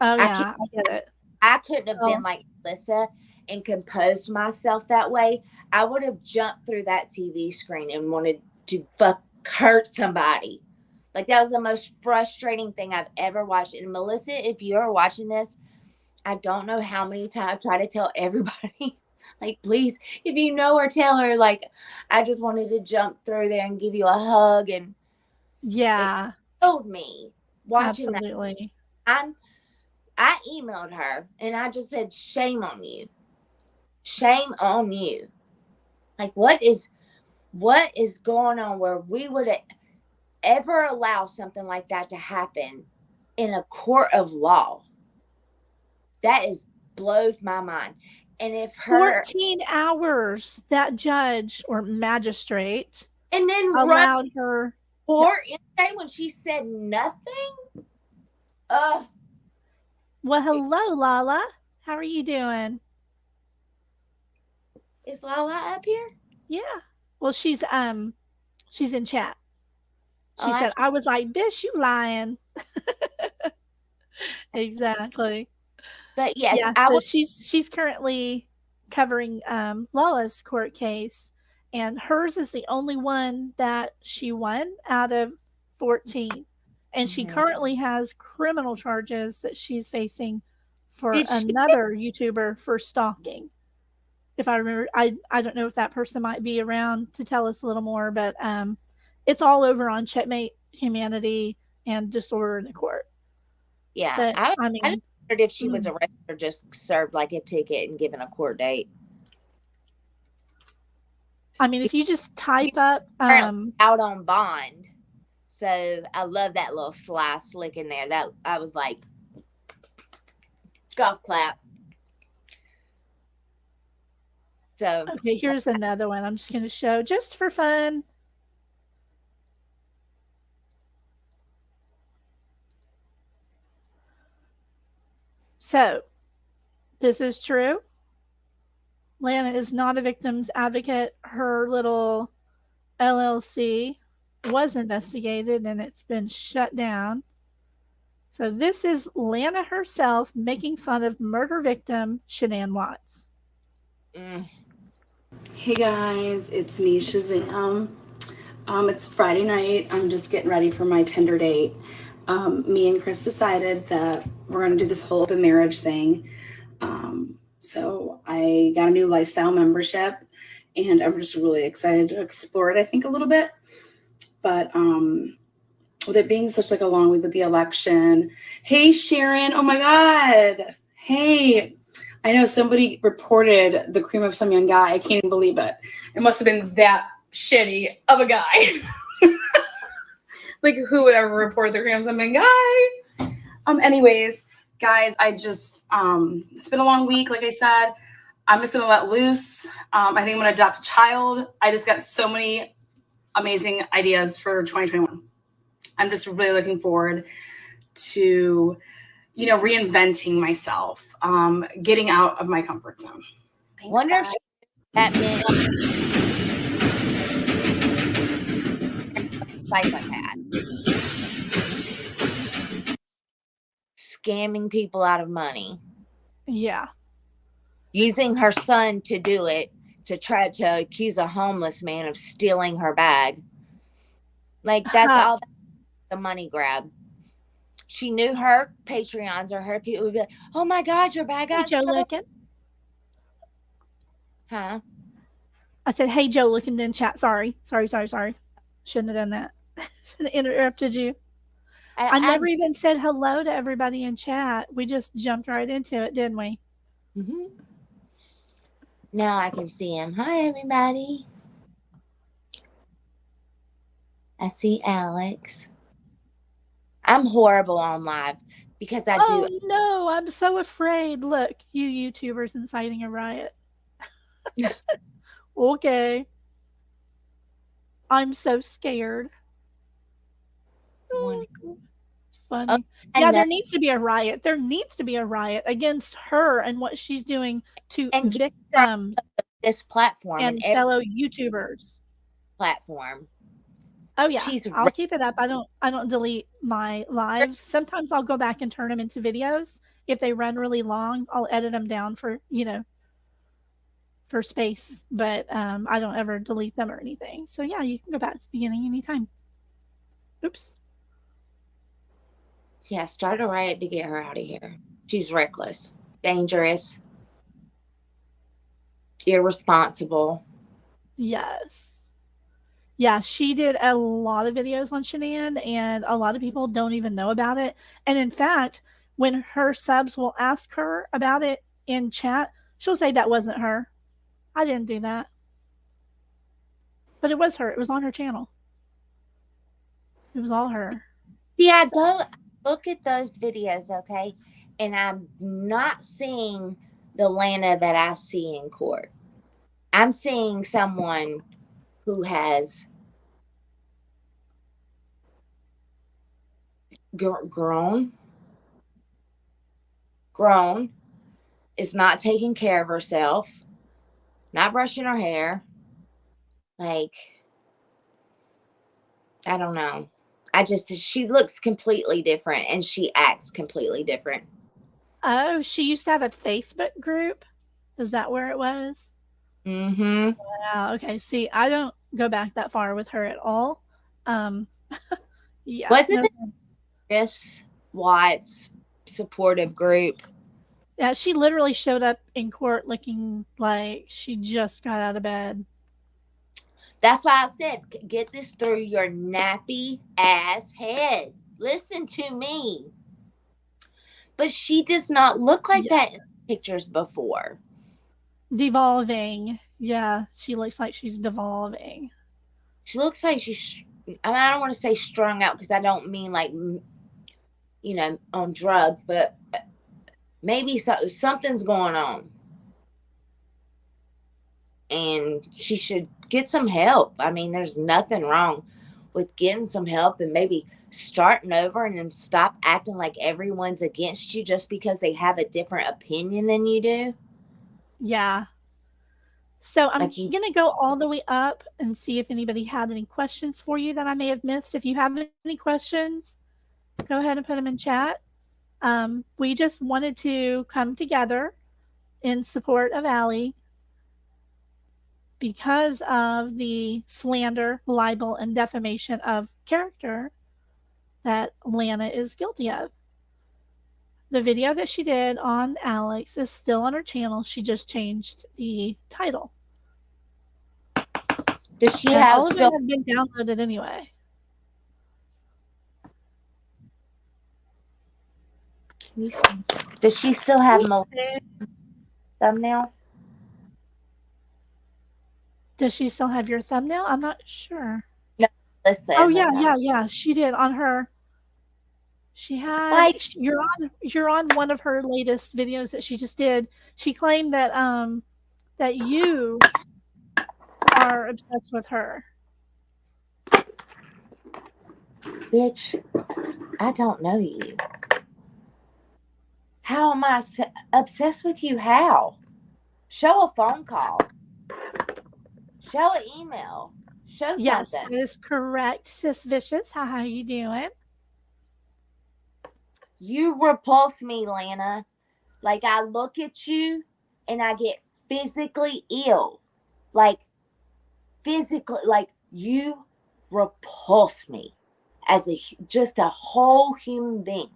I get it. I couldn't have Oh. been like Melissa and composed myself that way. I would have jumped through that TV screen and wanted to hurt somebody. Like, that was the most frustrating thing I've ever watched. And Melissa, if you're watching this, I don't know how many times I try to tell everybody, like, please, if you know her, tell her, like, I just wanted to jump through there and give you a hug. And Yeah. it killed me watching Absolutely. that. I emailed her and I just said, shame on you. Shame on you. Like, what is going on where we would ever allow something like that to happen in a court of law? That blows my mind. And if 14 hours that judge or magistrate and then allowed her court yesterday when she said nothing. Well, hello, Lala. How are you doing? Is Lala up here? Yeah. Well, she's in chat. She Oh, said, I was like, bitch, you lying. Exactly. But yes, yeah, so she's currently covering Lala's court case, and hers is the only one that she won out of 14. And she currently has criminal charges that she's facing for another YouTuber for stalking. If I remember, I don't know if that person might be around to tell us a little more, but it's all over on Checkmate Humanity and Disorder in the Court. Yeah, but I wondered if she was arrested or just served like a ticket and given a court date. I mean, if you just type up out on bond. So I love that little sly slick in there. That I was like, golf clap. So okay, here's another one I'm just going to show just for fun. So, this is true. Lana is not a victim's advocate. Her little LLC was investigated and it's been shut down. So this is Lana herself making fun of murder victim Shanann Watts. Hey guys, it's me, Shazam. It's Friday night. I'm just getting ready for my Tinder date. Me and Chris decided that we're going to do this whole open marriage thing. So I got a new lifestyle membership and I'm just really excited to explore it, I think, a little bit. But with it being such like a long week with the election. Hey, Sharon. Oh my God. Hey, I know somebody reported the cream of some young guy. I can't even believe it. It must have been that shitty of a guy. Like, who would ever report the cream of some young guy? Anyways, guys, I just, it's been a long week. Like I said, I'm just going to let loose. I think I'm going to adopt a child. I just got so many amazing ideas for 2021. I'm just really looking forward to, you know, reinventing myself, getting out of my comfort zone. Thanks, wonder guys. if that meant psychopath scamming people out of money. Yeah. Using her son to do it, to try to accuse a homeless man of stealing her bag. Like, that's all the money grab. She knew her Patreons or her people would be like, oh my God, your bag got Joe stolen. looking. Huh? I said, hey, Joe looking in chat. Sorry. Shouldn't have done that. Shouldn't have interrupted you. I never even said hello to everybody in chat. We just jumped right into it, didn't we? Mm-hmm. Now I can see him. Hi, everybody. I see Alex. I'm horrible on live because I do. Oh, no, I'm so afraid. Look, you YouTubers inciting a riot. Okay. I'm so scared. Oh, funny. Yeah, there needs to be a riot. There needs to be a riot against her and what she's doing to victims this platform and fellow YouTubers. Platform. Oh yeah, I'll keep it up. I don't delete my lives. Sometimes I'll go back and turn them into videos if they run really long, I'll edit them down for, for space, but I don't ever delete them or anything. So yeah, you can go back to the beginning anytime. Oops. Yeah, start a riot to get her out of here. She's reckless, dangerous, irresponsible. Yes. Yeah, she did a lot of videos on Shanann, and a lot of people don't even know about it. And in fact, when her subs will ask her about it in chat, she'll say that wasn't her. I didn't do that. But it was her. It was on her channel. It was all her. Yeah, go look at those videos, okay? And I'm not seeing the Lana that I see in court. I'm seeing someone who has grown, is not taking care of herself, not brushing her hair. Like, I don't know. She looks completely different and she acts completely different. Oh, she used to have a Facebook group? Is that where it was? Mm-hmm. Wow, okay. See, I don't go back that far with her at all. Yeah. Wasn't it Chris Watts supportive group? Yeah, she literally showed up in court looking like she just got out of bed. That's why I said, get this through your nappy ass head. Listen to me. But she does not look like that in pictures before. Devolving. Yeah, she looks like she's devolving. She looks like she's, I don't want to say strung out because I don't mean like, on drugs, but maybe something's going on. And she should get some help. I mean, there's nothing wrong with getting some help and maybe starting over and then stop acting like everyone's against you just because they have a different opinion than you do. Yeah. So I'm going to go all the way up and see if anybody had any questions for you that I may have missed. If you have any questions, go ahead and put them in chat. We just wanted to come together in support of Allie because of the slander, libel, and defamation of character that Lana is guilty of. The video that she did on Alex is still on her channel. She just changed the title. Does she have all of them have been downloaded anyway? Does she still have thumbnail? Does she still have your thumbnail? I'm not sure. No, listen. Oh yeah. She did on her. She had you're on one of her latest videos that she just did. She claimed that that you are obsessed with her. Bitch, I don't know you. How am I obsessed with you? How? Show a phone call. Show an email. Show something. Yes, that is correct, Sis Vicious. How you doing? You repulse me, Lana. Like, I look at you and I get physically ill. Like, physically, like, you repulse me as just a whole human being.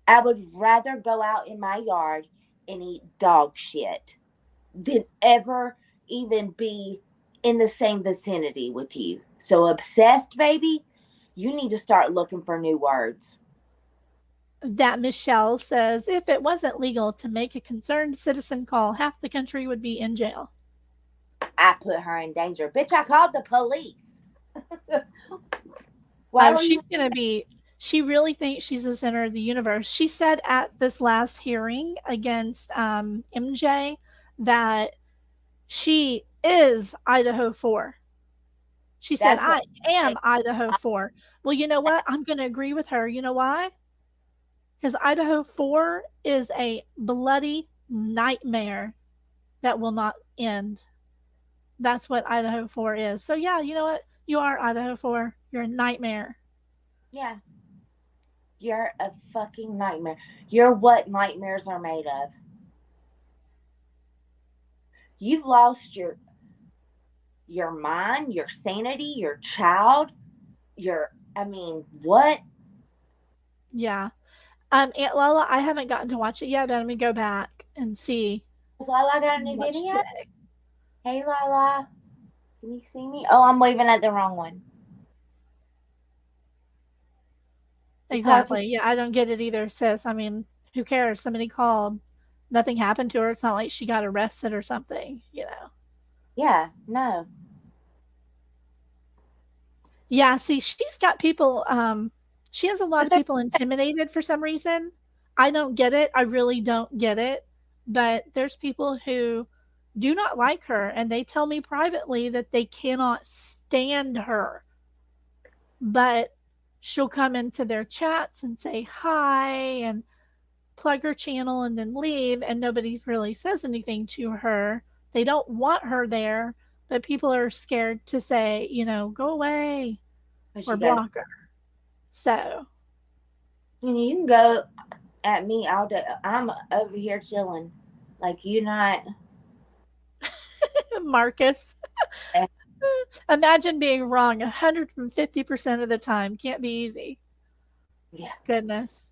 I would rather go out in my yard and eat dog shit than ever even be in the same vicinity with you. So obsessed, baby, you need to start looking for new words. That Michelle says, if it wasn't legal to make a concerned citizen call, half the country would be in jail. I put her in danger. Bitch, I called the police. She's going to be, she really thinks she's the center of the universe. She said at this last hearing against MJ that she is Idaho 4. She said, I am Idaho 4. Well, you know what? I'm going to agree with her. You know why? Because Idaho 4 is a bloody nightmare that will not end. That's what Idaho 4 is. So, yeah, you know what? You are Idaho 4. You're a nightmare. Yeah. You're a fucking nightmare. You're what nightmares are made of. You've lost your mind, your sanity, your child, what? Yeah. Aunt Lola, I haven't gotten to watch it yet, but I'm gonna go back and see. Has Lala got a new Watch video? today. Hey Lala, can you see me? Oh, I'm waving at the wrong one. Exactly. Yeah, I don't get it either, sis. I mean, who cares? Somebody called. Nothing happened to her. It's not like she got arrested or something, you know. Yeah, no. Yeah, see, she's got people she has a lot of people intimidated for some reason. I don't get it. I really don't get it. But there's people who do not like her and they tell me privately that they cannot stand her. But she'll come into their chats and say hi and plug her channel and then leave, and nobody really says anything to her. They don't want her there, but people are scared to say, you know, go away or block her. So you can go at me all day. I'm over here chilling. Like, you not Marcus. Imagine being wrong 150% of the time. Can't be easy. Yeah. Goodness.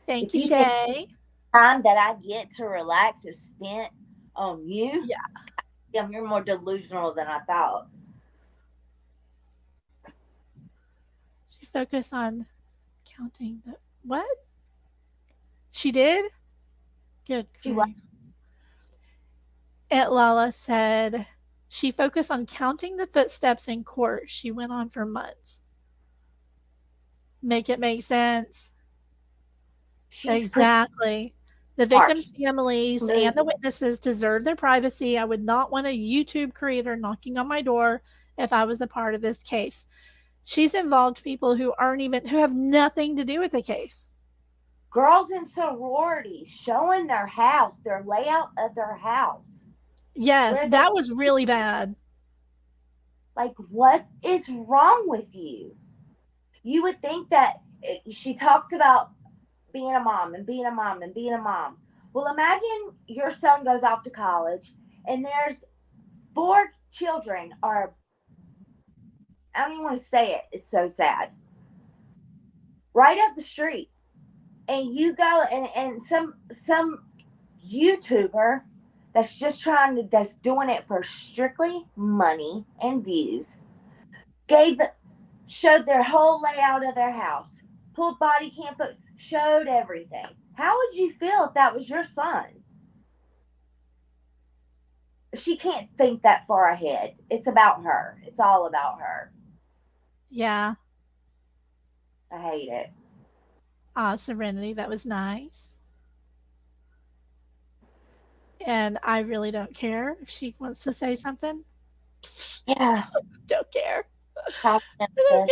Thank you, Shay. Time that I get to relax is spent on you. Yeah. You're more delusional than I thought. She focused on counting the what? She did? Good. Aunt Lala said she focused on counting the footsteps in court. She went on for months. Make it make sense. Exactly. The victims' families and the witnesses deserve their privacy. I would not want a YouTube creator knocking on my door if I was a part of this case. She's involved people who have nothing to do with the case. Girls in sororities showing their house, their layout of their house. Yes, that was really bad. Like, what is wrong with you? You would think that she talks about being a mom and being a mom and being a mom. Well, imagine your son goes off to college and there's 4 children I don't even want to say it. It's so sad. Right up the street. And you go and some YouTuber that's doing it for strictly money and views, showed their whole layout of their house, pulled body cam, showed everything. How would you feel if that was your son? She can't think that far ahead. It's about her. It's all about her. Yeah. I hate it. Serenity, that was nice. And I really don't care if she wants to say something. Yeah. Don't care. I don't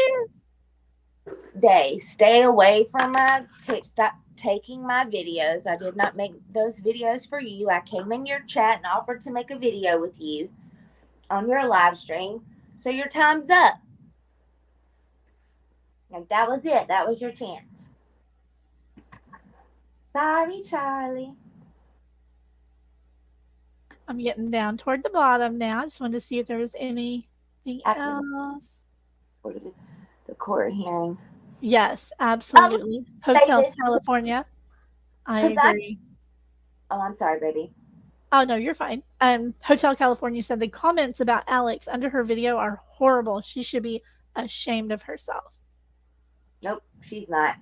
care. Stay away from my stop taking my videos. I did not make those videos for you. I came in your chat and offered to make a video with you on your live stream. So your time's up. And that was it. That was your chance. Sorry, Charlie. I'm getting down toward the bottom now. I just wanted to see if there was anything else. The court hearing. Yes, absolutely. Hotel California. I agree. I'm sorry, baby. Oh, no, you're fine. Hotel California said the comments about Alex under her video are horrible. She should be ashamed of herself. Nope, she's not.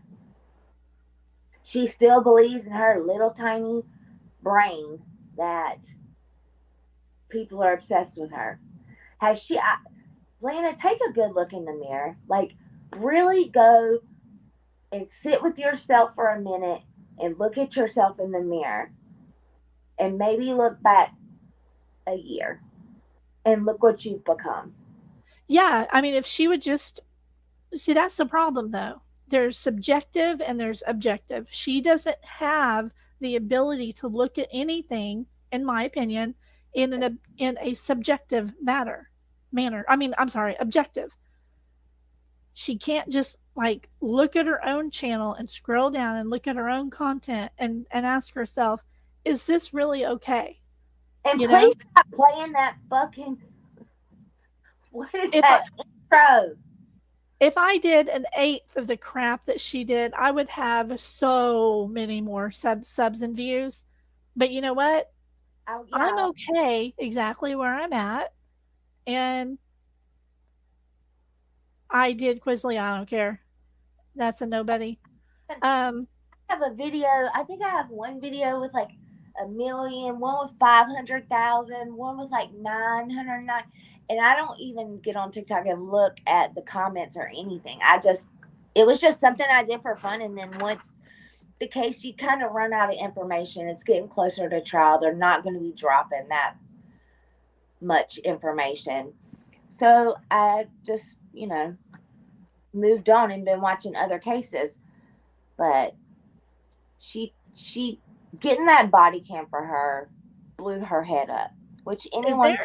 She still believes in her little tiny brain that people are obsessed with her. Lana, take a good look in the mirror. Like, really go and sit with yourself for a minute and look at yourself in the mirror. And maybe look back a year and look what you've become. Yeah, I mean, if she would just see, that's the problem though. There's subjective and there's objective. She doesn't have the ability to look at anything, in my opinion, in a subjective manner. I mean, I'm sorry, objective. She can't just like look at her own channel and scroll down and look at her own content and ask herself, is this really okay? And You please know? stop playing that fucking. What is If that intro? If I did an eighth of the crap that she did, I would have so many more subs and views. But you know what? Oh, I'm yeah. okay exactly where I'm at. And I did Quizly. I don't care. That's a nobody. I have a video. I think I have one video with like 1 million, one with 500,000, one with like 909. And I don't even get on TikTok and look at the comments or anything. It was just something I did for fun. And then once the case, you kind of run out of information. It's getting closer to trial. They're not going to be dropping that much information. So I just, moved on and been watching other cases. But she getting that body cam for her blew her head up, which anyone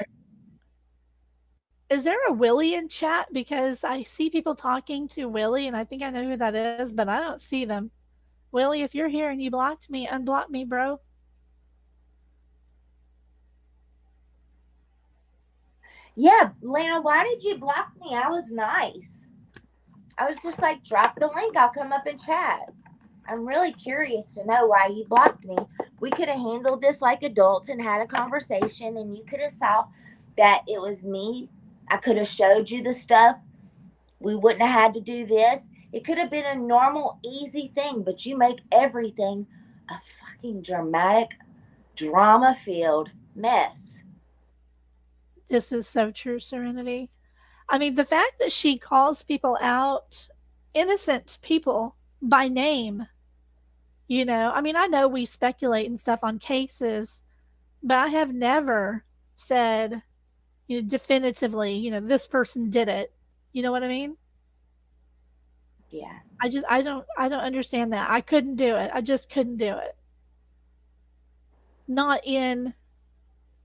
Is there a Willie in chat? Because I see people talking to Willie, and I think I know who that is, but I don't see them. Willie, if you're here and you blocked me, unblock me, bro. Yeah, Lena, why did you block me? I was nice. I was just like, drop the link. I'll come up and chat. I'm really curious to know why you blocked me. We could have handled this like adults and had a conversation, and you could have saw that it was me. I could have showed you the stuff. We wouldn't have had to do this. It could have been a normal, easy thing, but you make everything a fucking dramatic, drama-filled mess. This is so true, Serenity. I mean, the fact that she calls people out, innocent people, by name, I mean, I know we speculate and stuff on cases, but I have never said, definitively, this person did it. You know what I mean? Yeah. I don't understand that. I couldn't do it. I just couldn't do it. Not in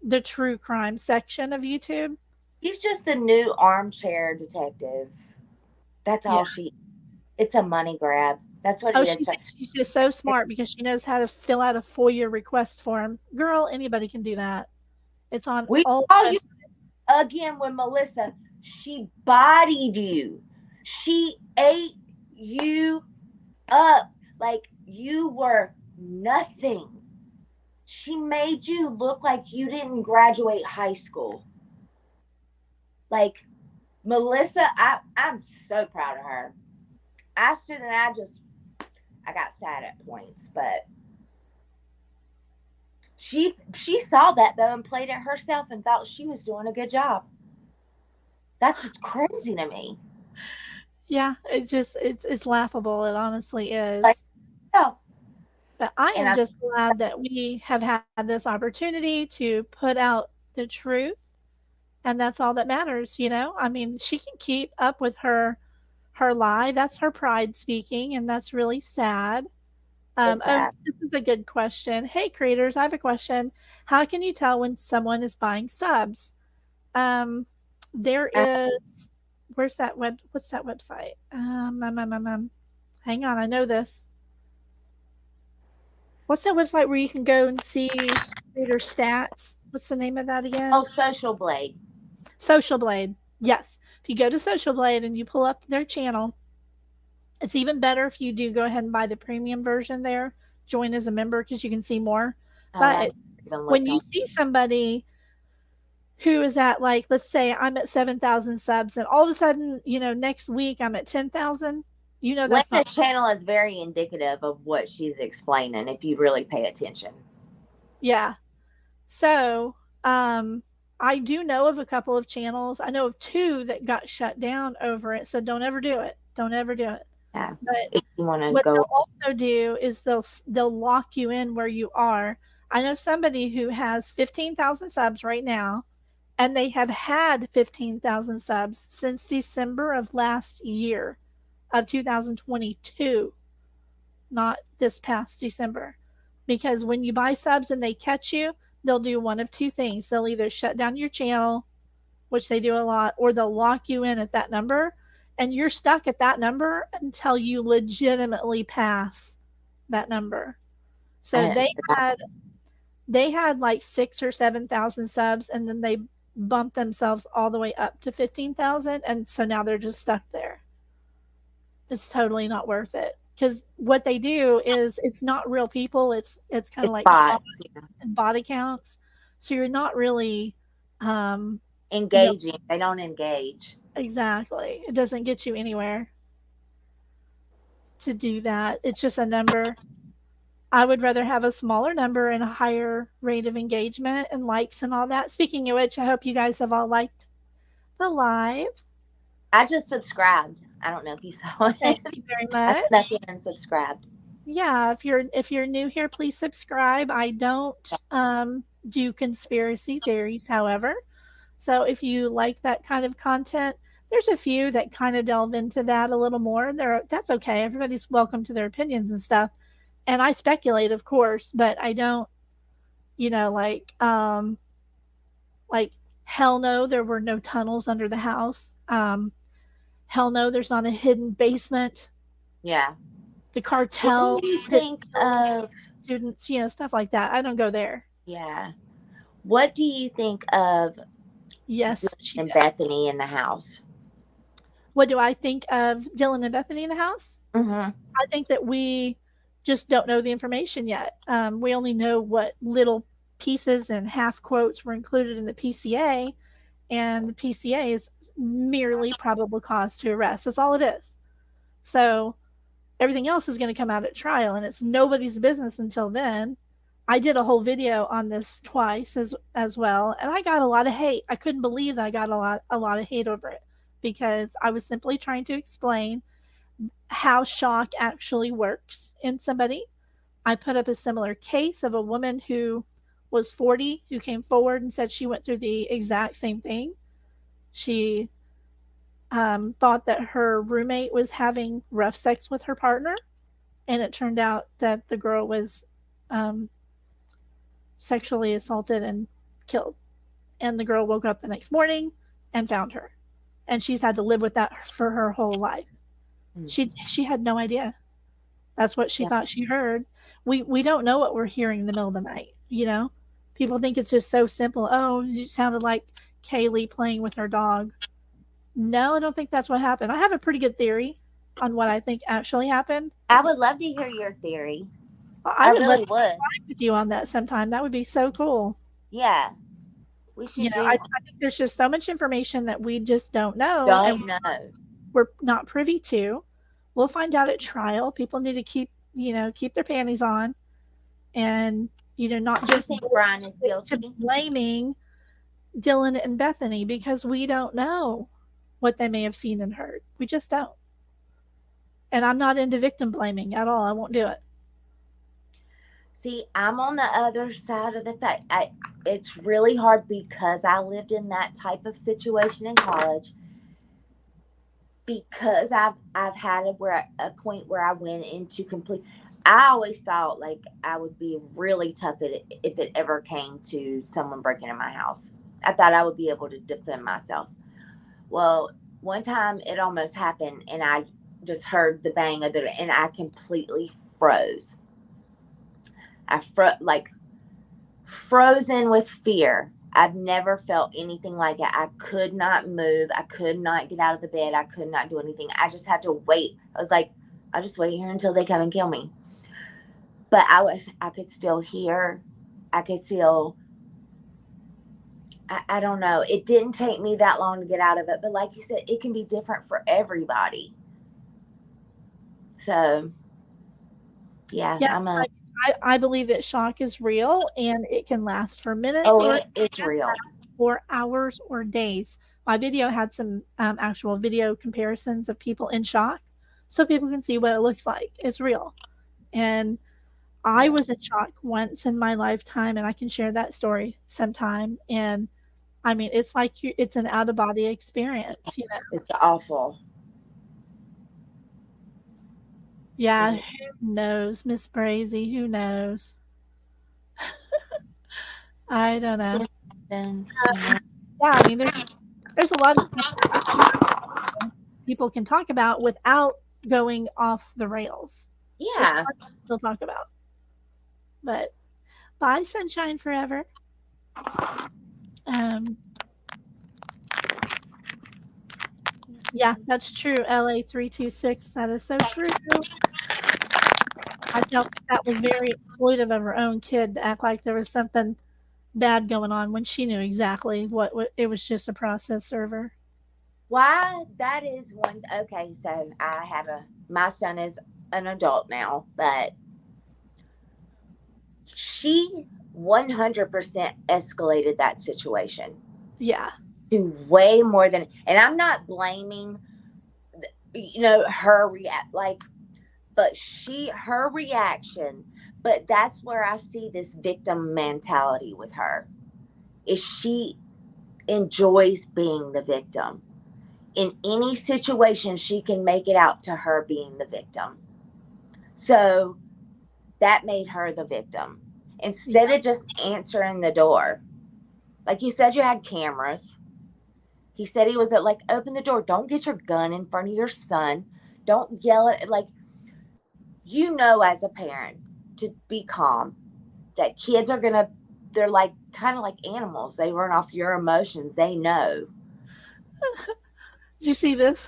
the true crime section of YouTube. He's just the new armchair detective. That's all it's a money grab. That's what it is. She's just so smart because she knows how to fill out a FOIA request form. Girl, anybody can do that. It's on all you again with Melissa. She bodied you. She ate you up like you were nothing. She made you look like you didn't graduate high school. Like, Melissa, I'm so proud of her. I stood and I got sad at points, but she saw that though and played it herself and thought she was doing a good job. That's just crazy to me. Yeah, it's laughable. It honestly is. Like, no. But I am just glad that we have had this opportunity to put out the truth, and that's all that matters, I mean, she can keep up with her lie. That's her pride speaking, and that's really sad. Oh, this is a good question. Hey, creators, I have a question. How can you tell when someone is buying subs? There is, what's that website? Hang on, I know this. What's that website where you can go and see creator stats? What's the name of that again? Oh, Social Blade. Social Blade. Yes. If you go to Social Blade and you pull up their channel, it's even better if you do go ahead and buy the premium version there. Join as a member because you can see more. But when you see somebody who is at, like, let's say I'm at 7,000 subs and all of a sudden, next week I'm at 10,000, that's not. This channel is very indicative of what she's explaining if you really pay attention. Yeah. So, I do know of a couple of channels. I know of 2 that got shut down over it. So don't ever do it. Don't ever do it. Yeah. But if you want to what go, they'll also do is they'll lock you in where you are. I know somebody who has 15,000 subs right now, and they have had 15,000 subs since December of last year, of 2022, not this past December. Because when you buy subs and they catch you, they'll do one of 2 things. They'll either shut down your channel, which they do a lot, or they'll lock you in at that number. and you're stuck at that number until you legitimately pass that number. So they had like 6 or 7,000 subs, and then they bumped themselves all the way up to 15,000, and so now they're just stuck there. It's totally not worth it, because what they do is it's not real people. It's kind of like bots, body counts. So you're not really engaging. They don't engage. Exactly. It doesn't get you anywhere to do that. It's just a number. I would rather have a smaller number and a higher rate of engagement and likes and all that. Speaking of which, I hope you guys have all liked the live. I just subscribed. I don't know if you saw it. Thank you very much. I snuck in and subscribed. Yeah, if you're new here, please subscribe. I don't do conspiracy theories, however. So if you like that kind of content, there's a few that kind of delve into that a little more. That's okay. Everybody's welcome to their opinions and stuff. And I speculate, of course, but I don't, like hell no, there were no tunnels under the house. Hell no, there's not a hidden basement. Yeah. The cartel. What do you think of students, stuff like that? I don't go there. Yeah. What do you think of and Bethany in the house? What do I think of Dylan and Bethany in the house? Mm-hmm. I think that we just don't know the information yet. We only know what little pieces and half quotes were included in the PCA, and the PCA is merely probable cause to arrest. That's all it is. So everything else is going to come out at trial, and it's nobody's business until then. I did a whole video on this twice as well, and I got a lot of hate. I couldn't believe that I got a lot of hate over it, because I was simply trying to explain how shock actually works in somebody. I put up a similar case of a woman who was 40 who came forward and said she went through the exact same thing. She thought that her roommate was having rough sex with her partner, and it turned out that the girl was sexually assaulted and killed. And the girl woke up the next morning and found her, and she's had to live with that for her whole life. She had no idea. That's what she thought she heard. We don't know what we're hearing in the middle of the night. People think it's just so simple. Oh, you sounded like Kaylee playing with her dog. No, I don't think that's what happened. I have a pretty good theory on what I think actually happened. I would love to hear your theory. I would really love to would with you on that sometime. That would be so cool. Yeah, we should. I think there's just so much information that we just don't know. We're not privy to. We'll find out at trial. People need to keep their panties on, and not just Brian is guilty. Blaming Dylan and Bethany, because we don't know what they may have seen and heard. We just don't. And I'm not into victim blaming at all. I won't do it. See, I'm on the other side of the fact. It's really hard because I lived in that type of situation in college. Because I've had a point where I went into complete. I always thought like I would be really tough if it ever came to someone breaking in my house. I thought I would be able to defend myself. Well, one time it almost happened, and I just heard the bang of it, and I completely froze. I frozen with fear. I've never felt anything like it. I could not move. I could not get out of the bed. I could not do anything. I just had to wait. I was like, I'll just wait here until they come and kill me. But I could still hear. I could still, I don't know. It didn't take me that long to get out of it. But like you said, it can be different for everybody. So, yeah. I believe that shock is real, and it can last for minutes. It's real. For hours or days. My video had some actual video comparisons of people in shock, so people can see what it looks like. It's real. And I was in shock once in my lifetime, and I can share that story sometime. And I mean, it's like it's an out-of-body experience. It's awful. Yeah, who knows, Miss Brazy? Who knows? I don't know. Yeah, I mean, there's a lot of stuff. people can talk about without going off the rails. There's Yeah. plenty to still talk about. But bye, sunshine forever. Yeah, that's true. LA326. That is so true. I felt that was very exploitive of her own kid to act like there was something bad going on when she knew exactly what it was, just a process server. Why? That is one. Okay, so my son is an adult now, but she 100% escalated that situation. Yeah. To way more than, and I'm not blaming, her but her reaction, but that's where I see this victim mentality with her, is she enjoys being the victim. In any situation, she can make it out to her being the victim. So that made her the victim. Instead of just answering the door. Like you said, you had cameras. He said he was like, open the door. Don't get your gun in front of your son. Don't yell at, like, as a parent, to be calm. That kids are going to, they're like, kind of like animals. They run off your emotions. They know. Did you see this?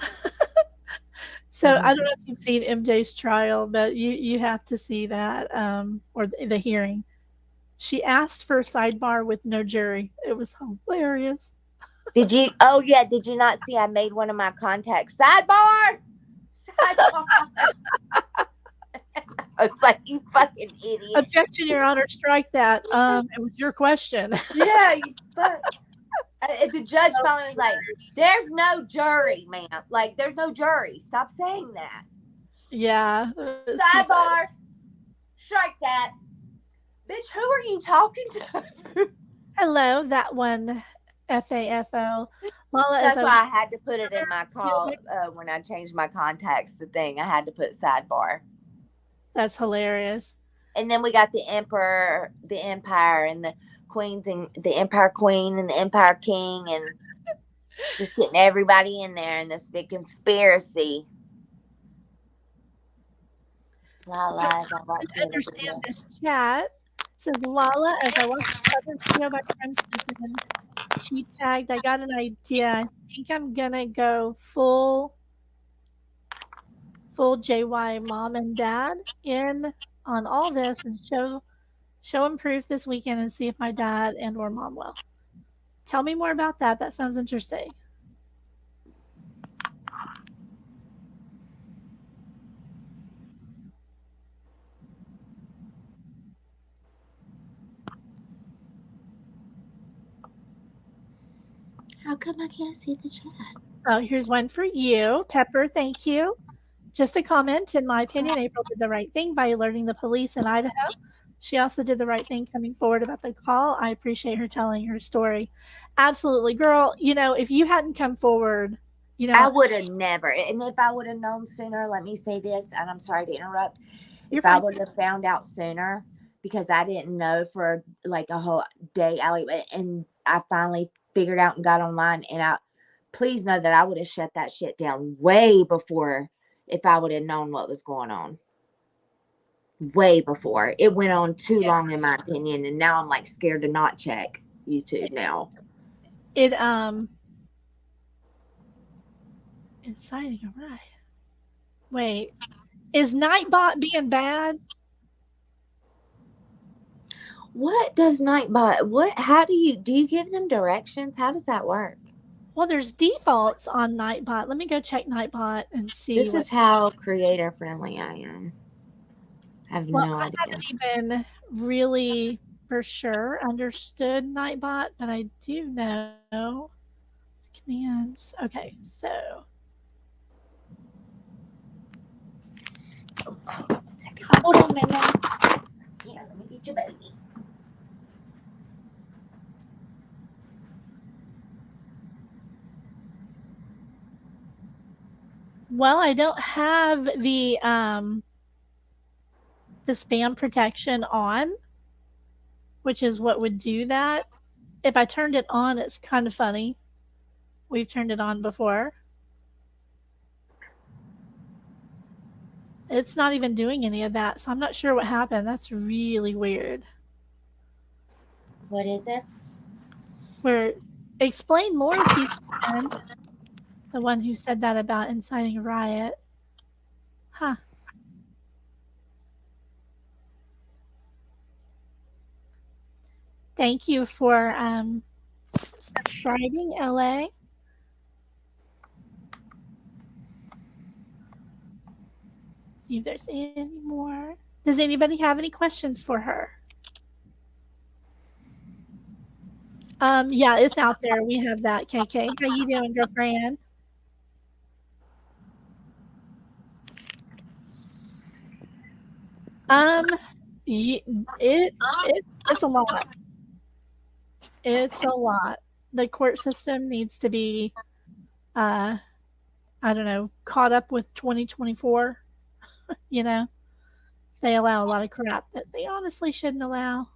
So I don't know if you've seen MJ's trial, but you have to see that, or the hearing. She asked for a sidebar with no jury. It was hilarious. Did you? Oh yeah. Did you not see? I made one of my contacts sidebar. I was like, you fucking idiot. Objection, Your Honor. Strike that. It was your question. Yeah, you fuck. The judge finally was like, there's no jury, ma'am. Like, there's no jury. Stop saying that. Yeah. Sidebar. Strike that. Bitch, who are you talking to? Hello, that one. FAFO. Lala, that's why I had to put it in my call when I changed my contacts to thing. I had to put sidebar. That's hilarious. And then we got the emperor, the empire, and the queens, and the empire queen and the empire king, and just getting everybody in there in this big conspiracy. Lala, I understand this chat. It says Lala, as I watched the other video by CrimeSleuthin, she tagged, I got an idea. I think I'm gonna go full JY mom and dad in on all this and show them proof this weekend and see if my dad and or mom will. Tell me more about that. That sounds interesting. How come I can't see the chat? Oh, here's one for you. Pepper, thank you. Just a comment. In my opinion, April did the right thing by alerting the police in Idaho. She also did the right thing coming forward about the call. I appreciate her telling her story. Absolutely. Girl, if you hadn't come forward, I would have never. And if I would have known sooner, let me say this, and I'm sorry to interrupt. If I would have found out sooner, because I didn't know for like a whole day, and I finally figured out and got online, and please know that I would have shut that shit down way before, if I would have known what was going on. Way before. It went on too long, in my opinion, and now I'm like scared to not check YouTube now. Inciting a riot. Wait, is Nightbot being bad? What does Nightbot? How do you give them directions? How does that work? Well, there's defaults on Nightbot. Let me go check Nightbot and see. This is how creator friendly I am. I have no idea. I haven't even really for sure understood Nightbot, but I do know commands. Okay, so. Hold on, Mama. Yeah, let me get your baby. Well, I don't have the spam protection on, which is what would do that. If I turned it on, it's kind of funny. We've turned it on before. It's not even doing any of that, so I'm not sure what happened. That's really weird. What is it? Where explain more if you can. The one who said that about inciting a riot. Huh. Thank you for subscribing, LA. See if there's any more. Does anybody have any questions for her? Yeah, it's out there. We have that, KK. How you doing, girlfriend? It's a lot. It's a lot. The court system needs to be, I don't know, caught up with 2024. You know, they allow a lot of crap that they honestly shouldn't allow.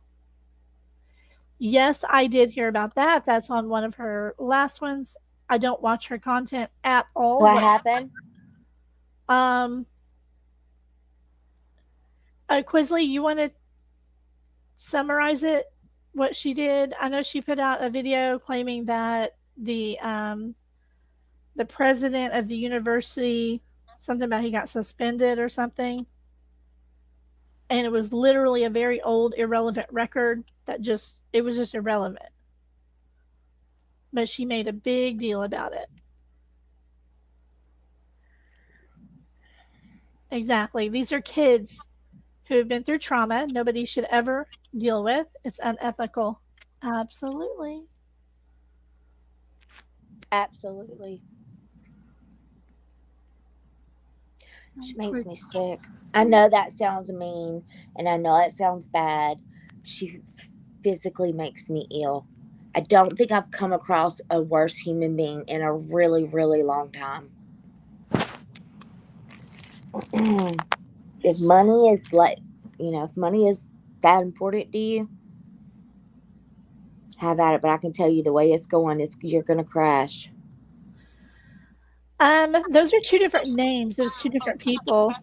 Yes, I did hear about that. That's on one of her last ones. I don't watch her content at all. What happened? Quisley, you want to summarize it? What she did? I know she put out a video claiming that the president of the university, something about he got suspended or something, and it was literally a very old, irrelevant record that it was just irrelevant. But she made a big deal about it. Exactly. These are kids who have been through trauma nobody should ever deal with. It's unethical. Absolutely. Absolutely. She makes me sick. I know that sounds mean, and I know that sounds bad. She physically makes me ill. I don't think I've come across a worse human being in a really, really long time. If money is if money is that important to you, have at it. But I can tell you the way it's going, you're going to crash. Those are two different names. There's two different people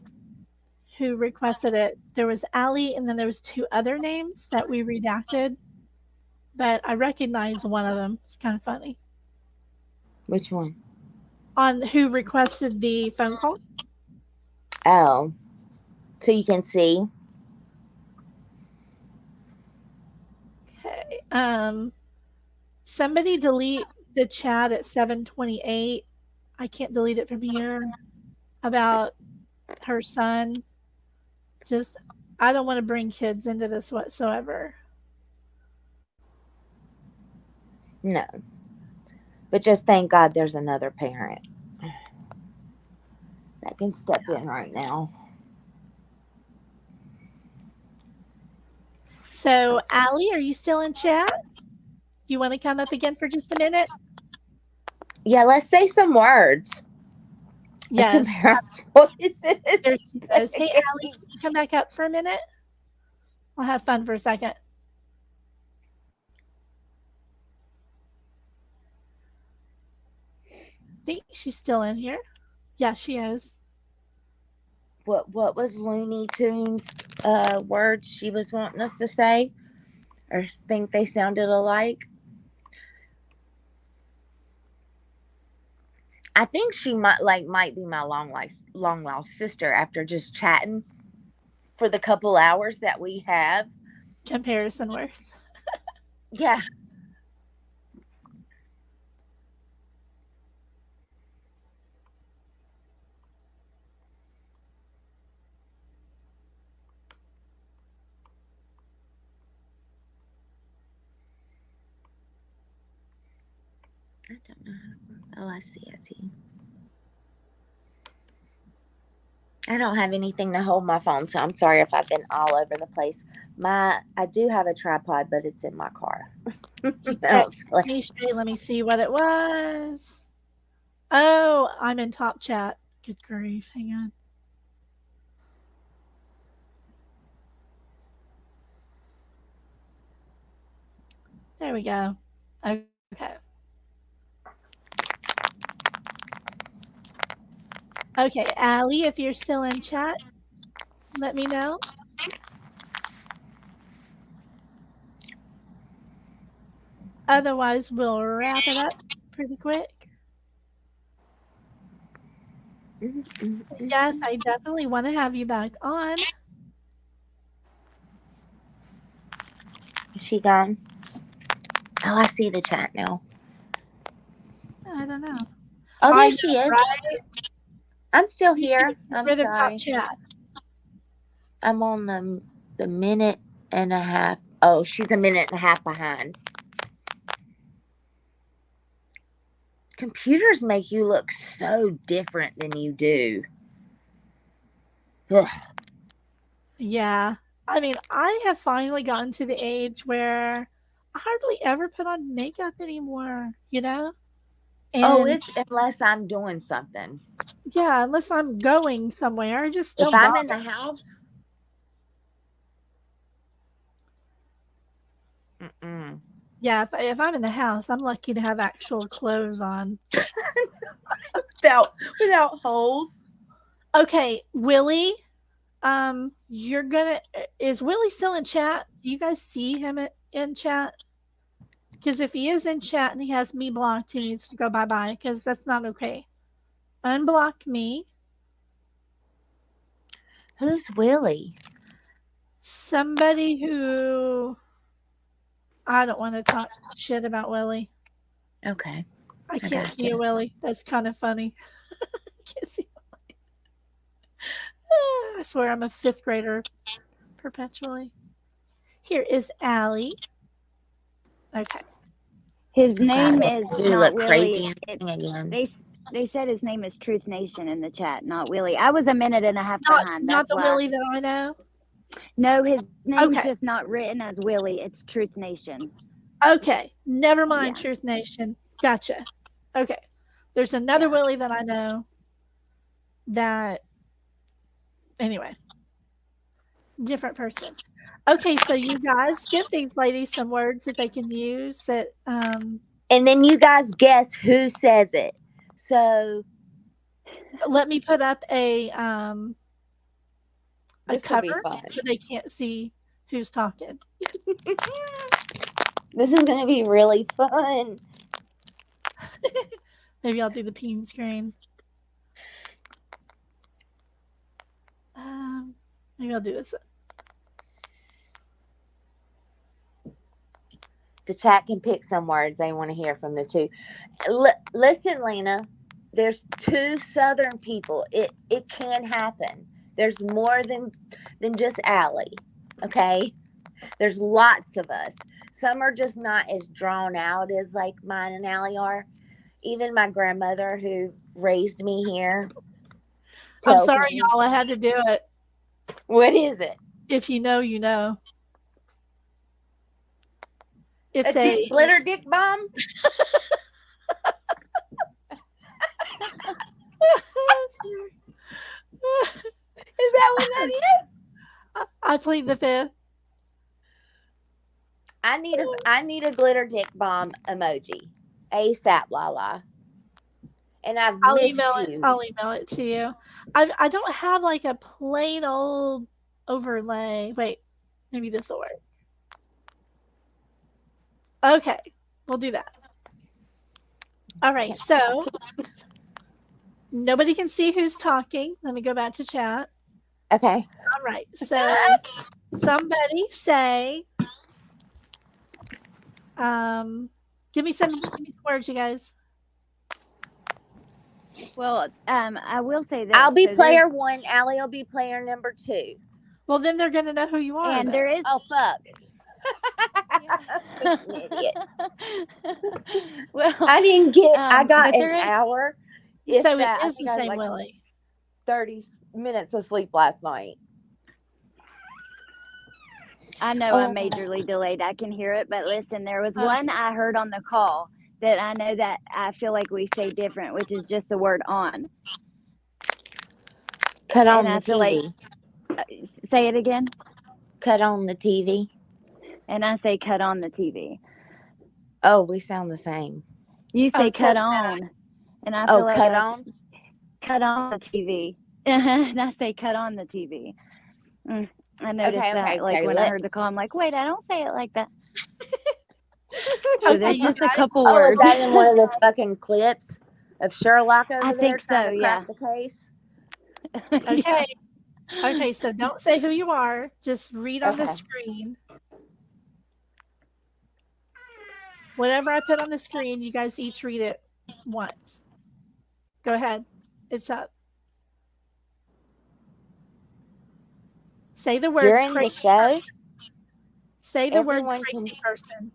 who requested it. There was Allie, and then there was two other names that we redacted. But I recognize one of them. It's kind of funny. Which one? On who requested the phone call. Oh. So you can see. Okay. Somebody delete the chat at 7:28. I can't delete it from here. About her son. I don't want to bring kids into this whatsoever. No. But just thank God there's another parent that can step in right now. So, Allie, are you still in chat? You want to come up again for just a minute? Yeah, let's say some words. Yes. There she goes. Hey, Allie, can you come back up for a minute? I'll have fun for a second. I think she's still in here. Yeah, she is. What was Looney Tunes words she was wanting us to say? Or think they sounded alike? I think she might be my long lost sister after just chatting for the couple hours that we have. Comparison words. Yeah. I don't know. Oh, I see. I don't have anything to hold my phone, so I'm sorry if I've been all over the place. I do have a tripod, but it's in my car. Let me see what it was. Oh, I'm in top chat. Good grief. Hang on. There we go. Okay. Okay, Allie, if you're still in chat, let me know. Otherwise, we'll wrap it up pretty quick. Yes, I definitely want to have you back on. Is she gone? Oh, I see the chat now. I don't know. Oh, there I she know, is. right? I'm still You here. should get I'm rid of sorry. top chat. I'm on the minute and a half. Oh, she's a minute and a half behind. Computers make you look so different than you do. Ugh. Yeah. I mean, I have finally gotten to the age where I hardly ever put on makeup anymore, you know? Oh, And it's unless I'm doing something. yeah, unless I'm going somewhere, I just If don't I'm bother. in the house, Yeah, if I'm in the house, I'm lucky to have actual clothes on. without holes. Okay, Willie, is Willie still in chat? Do you guys see him in chat? Because if he is in chat and he has me blocked, he needs to go bye-bye, because that's not okay. Unblock me. Who's Willie? Somebody who... I don't want to talk shit about Willie. Okay. I can't see a Willie. That's kind of funny. I can't see Willie. I swear I'm a 5th grader perpetually. Here is Allie. Okay. His name is You not look Willie. crazy again. They said his name is Truth Nation in the chat, not Willie. I was a minute and a half behind. Not That's the why. Willie that I know? No, his name's Okay. just not written as Willie. It's Truth Nation. Okay. Never mind, Yeah. Truth Nation. Gotcha. Okay. There's another Willie that I know that... Anyway. Different person. Okay, so you guys give these ladies some words that they can use that... And then you guys guess who says it. So... Let me put up a cover so they can't see who's talking. This is going to be really fun. Maybe I'll do the peen screen. Maybe I'll do this. The chat can pick some words they want to hear from the two. Listen, Lena, there's 2 Southern people. It can happen. There's more than just Allie. Okay? There's lots of us. Some are just not as drawn out as like mine and Allie are. Even my grandmother who raised me here. I'm sorry, y'all. I had to do it. What is it? If you know, you know. It's a glitter dick bomb? Is that what that is? I plead the 5th. I need a glitter dick bomb emoji. ASAP, Lala. And I'll email it to you. I don't have like a plain old overlay. Wait, maybe this will work. Okay, we'll do that. All right, so nobody can see who's talking. Let me go back to chat. Okay. All right, so somebody say, give me some words, you guys. Well, I will say this. I'll be player 1. Allie will be player number 2. Well, then they're gonna know who you are. And there is. Oh fuck. Yeah. An idiot. Well, I didn't get. I got an hour. So it is the same Willie. 30 minutes of sleep last night. I know I'm majorly delayed. I can hear it, but listen, there was one I heard on the call that I know that I feel like we say different, which is just the word on. Cut on the TV. Say it again. Cut on the TV. And I say cut on the TV. Oh, we sound the same. You say cut on. And I feel like cut on? Cut on the TV. And I say cut on the TV. I noticed that. When I heard the call, I'm like, wait, I don't say it like that. So there's just a couple Oh, is words. that in one of the fucking clips of Sherlock over I there think trying so, to yeah. crack the case? Okay. Okay, so don't say who you are. Just read on the Okay. screen. Whatever I put on the screen, you guys each read it once. Go ahead. It's up. Say the word During the crazy show, person. Say the word everyone crazy can. person.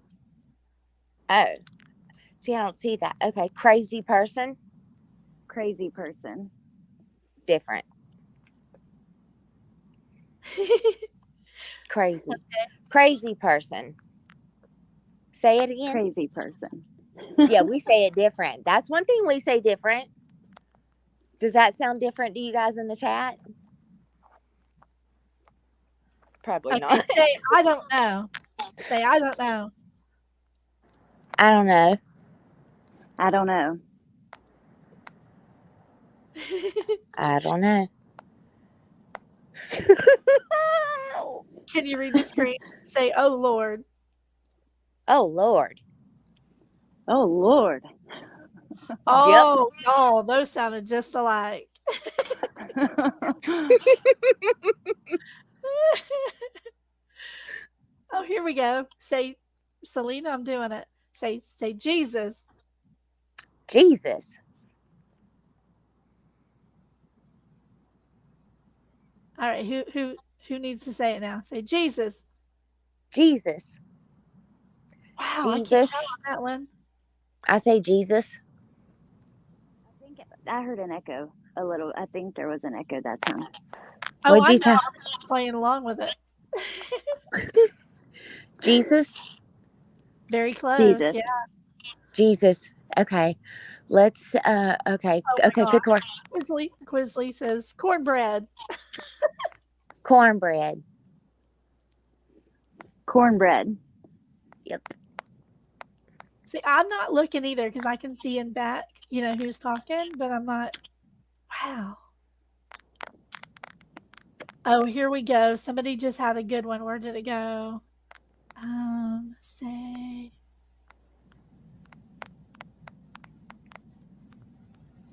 Oh, see, I don't see that. Okay, crazy person, Crazy person. different. Crazy, crazy person. Say it again. Crazy person. Yeah, we say it different. That's one thing we say different. Does that sound different to you guys in the chat? Probably Okay, not. say I don't know. Say I don't know. I don't know. I don't know. I don't know. Can you read the screen? Say, oh Lord. Oh Lord. Oh, Lord. Oh, y'all, those sounded just alike. Oh, here we go. Say, Selena, I'm doing it. Say Jesus. Jesus. All right, who needs to say it now? Say Jesus. Jesus. Wow, Jesus. I can't tell on that one. I say Jesus. I think I heard an echo a little. I think there was an echo that time. Oh, What'd you I know. say? I'm just playing along with it. Jesus. Very close. Jesus. Yeah. Jesus. Okay. Let's okay. Oh Okay, good word. Quisley says cornbread. Cornbread. Cornbread. Yep. See, I'm not looking either because I can see in back, who's talking, but I'm not. Wow. Oh, here we go. Somebody just had a good one. Where did it go? Say.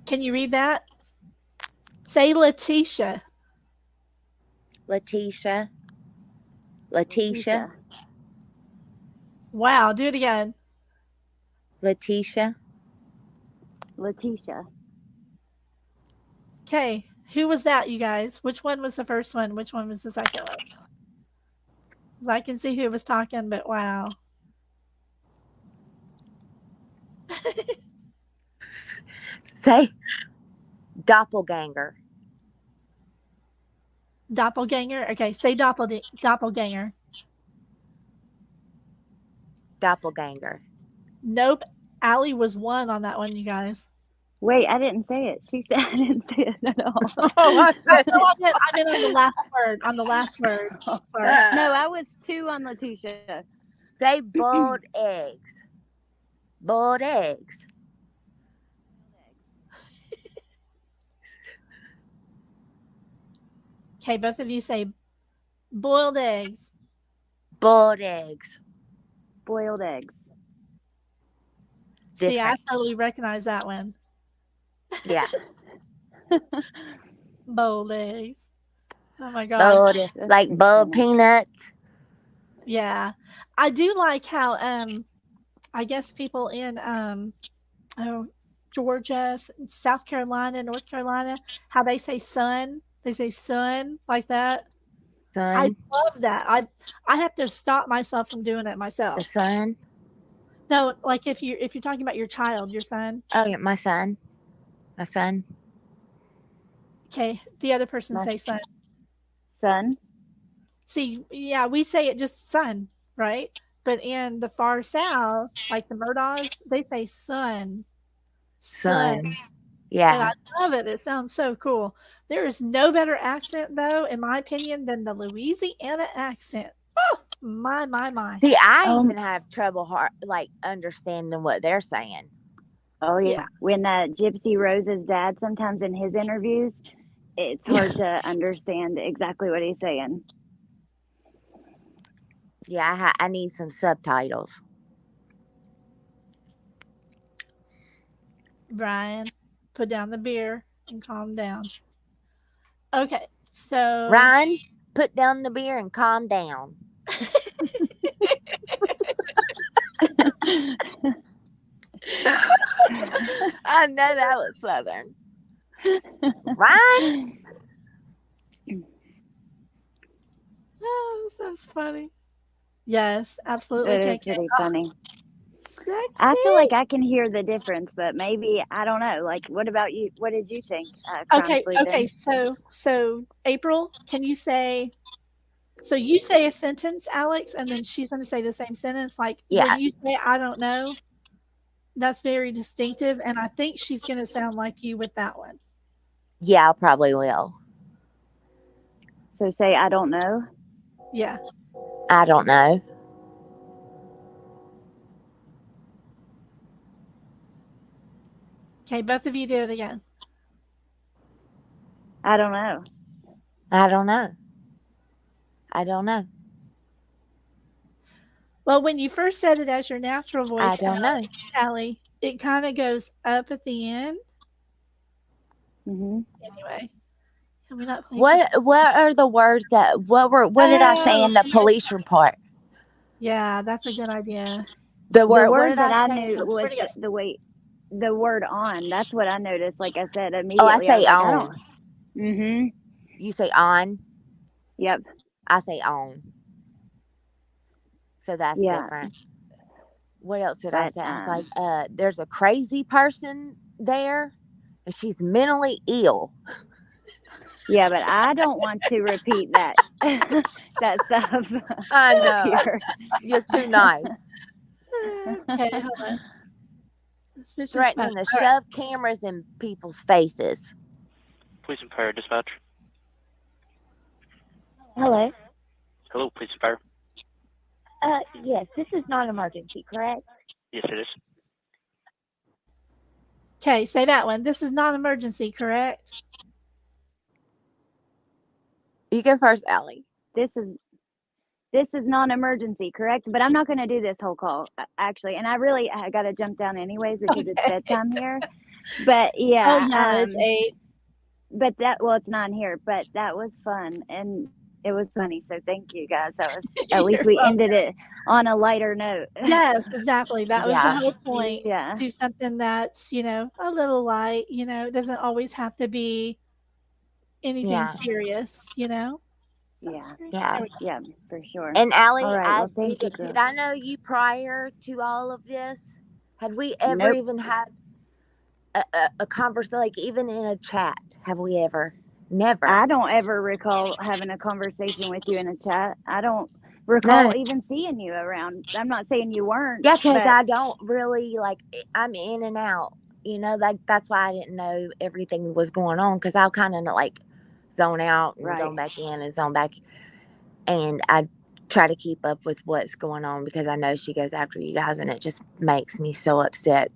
Can you read that? Say Letitia. Letitia. Letitia. Wow, do it again. Letitia. Letitia. Okay, who was that, you guys? Which one was the first one? Which one was the second one? 'Cause I can see who was talking, but wow. Say doppelganger. Doppelganger? Okay, say doppelganger. Doppelganger. Nope. Allie was 1 on that one, you guys. Wait, I didn't say it. She said I didn't say it at all. Oh, I said No, I meant on the last word. On the last word. Sorry. No, I was 2 on Letitia. Say boiled eggs. Boiled eggs. Okay, both of you say boiled eggs. Boiled eggs. Boiled eggs. See, I Different. totally recognize that one. Yeah. Boiled eggs. Oh my god. Boiled, like boiled peanuts. Yeah. I do like how I guess people in Georgia, South Carolina, North Carolina, how they say sun. They say sun like that. I Sun. love that. I have to stop myself from doing it myself. The sun. No, like if you're talking about your child, your son. Oh yeah, my son. My son. Okay, the other person say son. Son. See, yeah, we say it just son, right? But in the far south, like the Murdaws, they say son. Son. And Yeah. I love it. It sounds so cool. There is no better accent, though, in my opinion, than the Louisiana accent. Oh, my. See, I even have trouble understanding what they're saying. Oh yeah. Yeah. When Gypsy Rose's dad, sometimes in his interviews, it's hard to understand exactly what he's saying. Yeah, I need some subtitles. Brian, put down the beer and calm down. Okay, so Ryan, put down the beer and calm down. I know that was Southern. Ryan? oh, that's funny. Yes, absolutely. It is KK. pretty funny. Sexy. I feel like I can hear the difference, but maybe I don't know. Like, what about you? What did you think? Okay, CrimeSleuthin? so April, can you say? So you say a sentence, Alex, and then she's going to say the same sentence. Like Yeah. when you say "I don't know," that's very distinctive, and I think she's going to sound like you with that one. Yeah, I probably will. So say I don't know. Yeah. I don't know. Okay, both of you do it again. I don't know. I don't know. I don't know. Well, when you first said it as your natural voice, I don't know. Allie, it kind of goes up at the end. Mm-hmm. Anyway, can we not play? What are the words that what did I say in the police report? Yeah, that's a good idea. The The word word that I say? knew was the word on. That's what I noticed. Like I said immediately. Oh, I say was like, on. Mm-hmm. You say on. Yep. I say on. So that's Yeah. different. What else did I But, say? I was like, there's a crazy person there, and she's mentally ill. Yeah, but I don't want to repeat that that stuff. I know. here. You're too nice. Okay, hold on. Let's switch this Threatening back. to shove cameras in people's faces. Police and fire dispatch. Hello. Hello, police and fire. Yes, this is not an emergency, correct? Yes, it is. Okay, say that one. This is not emergency, correct? You go first, Allie. This is non-emergency, correct? But I'm not going to do this whole call, actually. And I got to jump down anyways because it's bedtime here. But yeah. Oh, yeah, it's 8. But it's 9 here. But that was fun and it was funny. So thank you guys. That was at least we ended it on a lighter note. Yes, exactly. That was the whole point. Yeah. Do something that's, a little light, it doesn't always have to be anything serious, Yeah. Yeah, for sure. And Allie, All right, well, thank you, did I know you prior to all of this? Had we ever Nope. even had a conversation, like even in a chat? Have we ever? Never. I don't ever recall having a conversation with you in a chat. I don't recall even seeing you around. I'm not saying you weren't. Yeah, because I don't really I'm in and out. That's why I didn't know everything was going on, because I'll kind of zone out and zone back in and zone back. And I try to keep up with what's going on because I know she goes after you guys, and it just makes me so upset.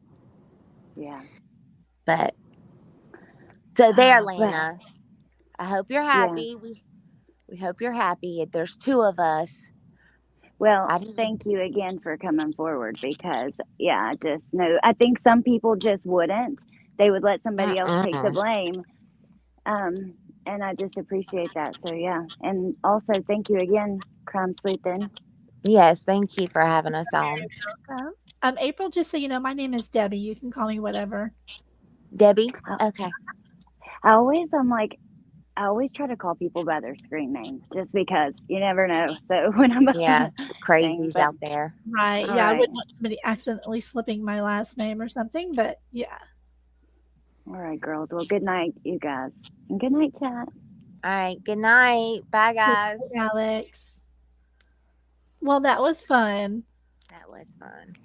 Yeah. But so there, Lana. I hope you're happy. Yeah. We hope you're happy. There's 2 of us. Well, thank you again for coming forward because, I just know. I think some people just wouldn't. They would let somebody else take the blame. And I just appreciate that. So, yeah. And also, thank you again, CrimeSleuthin. Yes, thank you for having us on. April, just so you know, my name is Debbie. You can call me whatever. Debbie? Okay. I always try to call people by their screen name just because you never know. So when I'm crazies out there. Right. All yeah, right. I wouldn't want somebody accidentally slipping my last name or something, but yeah. All right, girls. Well, good night, you guys. And good night, chat. All right. Good night. Bye, guys. Good night, Alex. Well, that was fun. That was fun.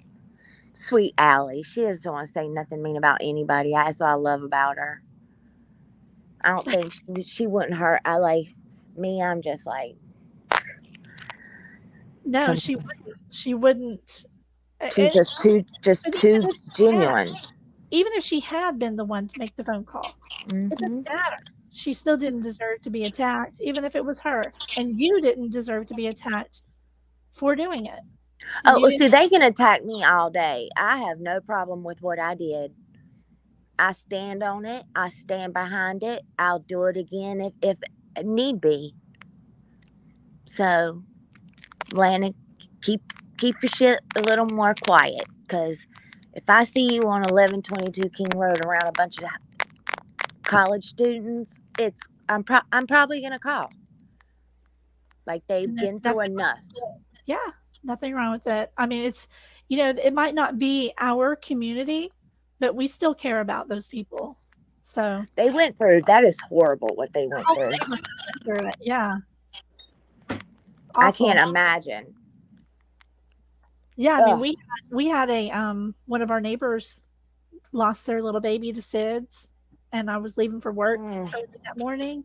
Sweet Allie. She doesn't want to say nothing mean about anybody. That's what I love about her. I don't think she wouldn't hurt. Me, I'm just No, she wouldn't. She wouldn't. She's just too genuine. Even if she had been the one to make the phone call, it doesn't matter. she still didn't deserve to be attacked, even if it was her. And you didn't deserve to be attacked for doing it. 'Cause Oh, you well, didn't- see, they can attack me all day. I have no problem with what I did. I stand on it. I stand behind it. I'll do it again if need be. So, Lana, keep your shit a little more quiet, because if I see you on 1122 King Road around a bunch of college students, I'm probably gonna call. Like, they've and there's been through nothing wrong enough. with it. Yeah, nothing wrong with it. I mean, it's, it might not be our community, but we still care about those people. So They went through, that is horrible what they went oh, through. they went through it. Yeah. I Awful. can't imagine. Yeah, I mean, Ugh. we had a one of our neighbors lost their little baby to SIDS, and I was leaving for work early that morning,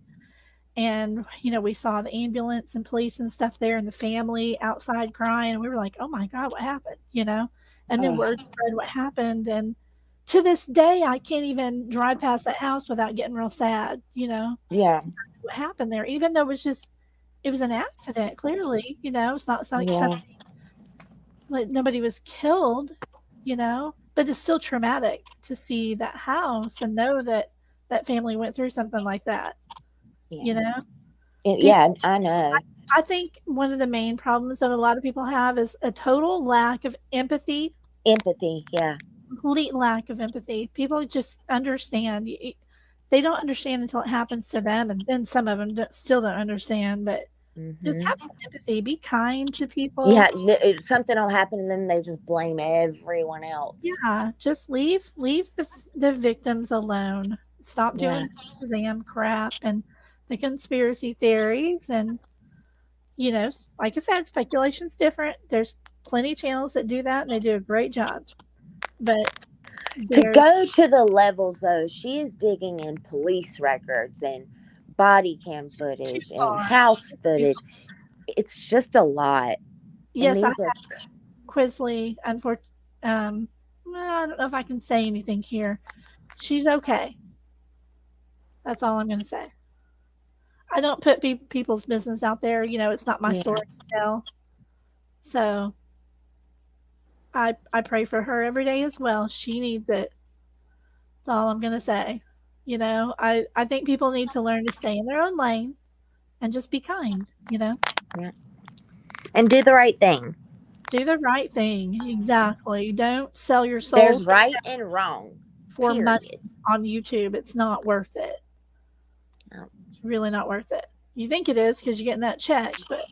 and we saw the ambulance and police and stuff there, and the family outside crying, and we were like, "Oh my God, what happened?" And then word spread what happened, and to this day, I can't even drive past that house without getting real sad. Yeah. What happened there, even though it was an accident. Clearly, it's not like something. Like nobody was killed, but it's still traumatic to see that house and know that that family went through something like that. Yeah. Yeah, I know. I think one of the main problems that a lot of people have is a total lack of empathy. Empathy, yeah. Complete lack of empathy. People just understand. They don't understand until it happens to them, and then some of them still don't understand. But just have empathy. Be kind to people. Yeah, something will happen and then they just blame everyone else. Yeah, just leave the victims alone. Stop doing Shazam crap and the conspiracy theories, and like I said, speculation's different. There's plenty of channels that do that, and they do a great job. But to go to the levels, though, she is digging in police records and body cam footage and house footage. It's just a lot. Yes, I have Quisley. Unfortunately, I don't know if I can say anything here. She's okay. That's all I'm going to say. I don't put people's business out there. It's not my story to tell. So I pray for her every day as well. She needs it. That's all I'm going to say. I think people need to learn to stay in their own lane and just be kind, Yeah. And do the right thing. Do the right thing. Exactly. Don't sell your soul. There's right and wrong. For money on YouTube. It's not worth it. No. It's really not worth it. You think it is because you're getting that check, but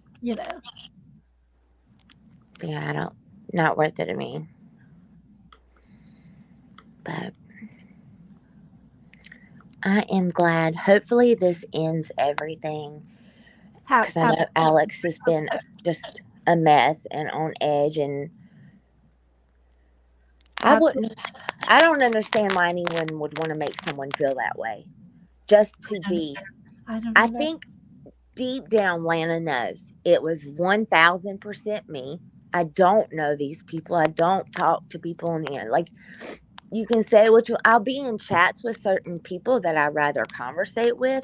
Yeah, not worth it to me. But I am glad. Hopefully this ends everything. Because I know Alex has been just a mess and on edge, and I don't understand why anyone would want to make someone feel that way. Just to be. I think deep down Lana knows it was 1000% me. I don't know these people. I don't talk to people in the end. Like, you can say I'll be in chats with certain people that I rather conversate with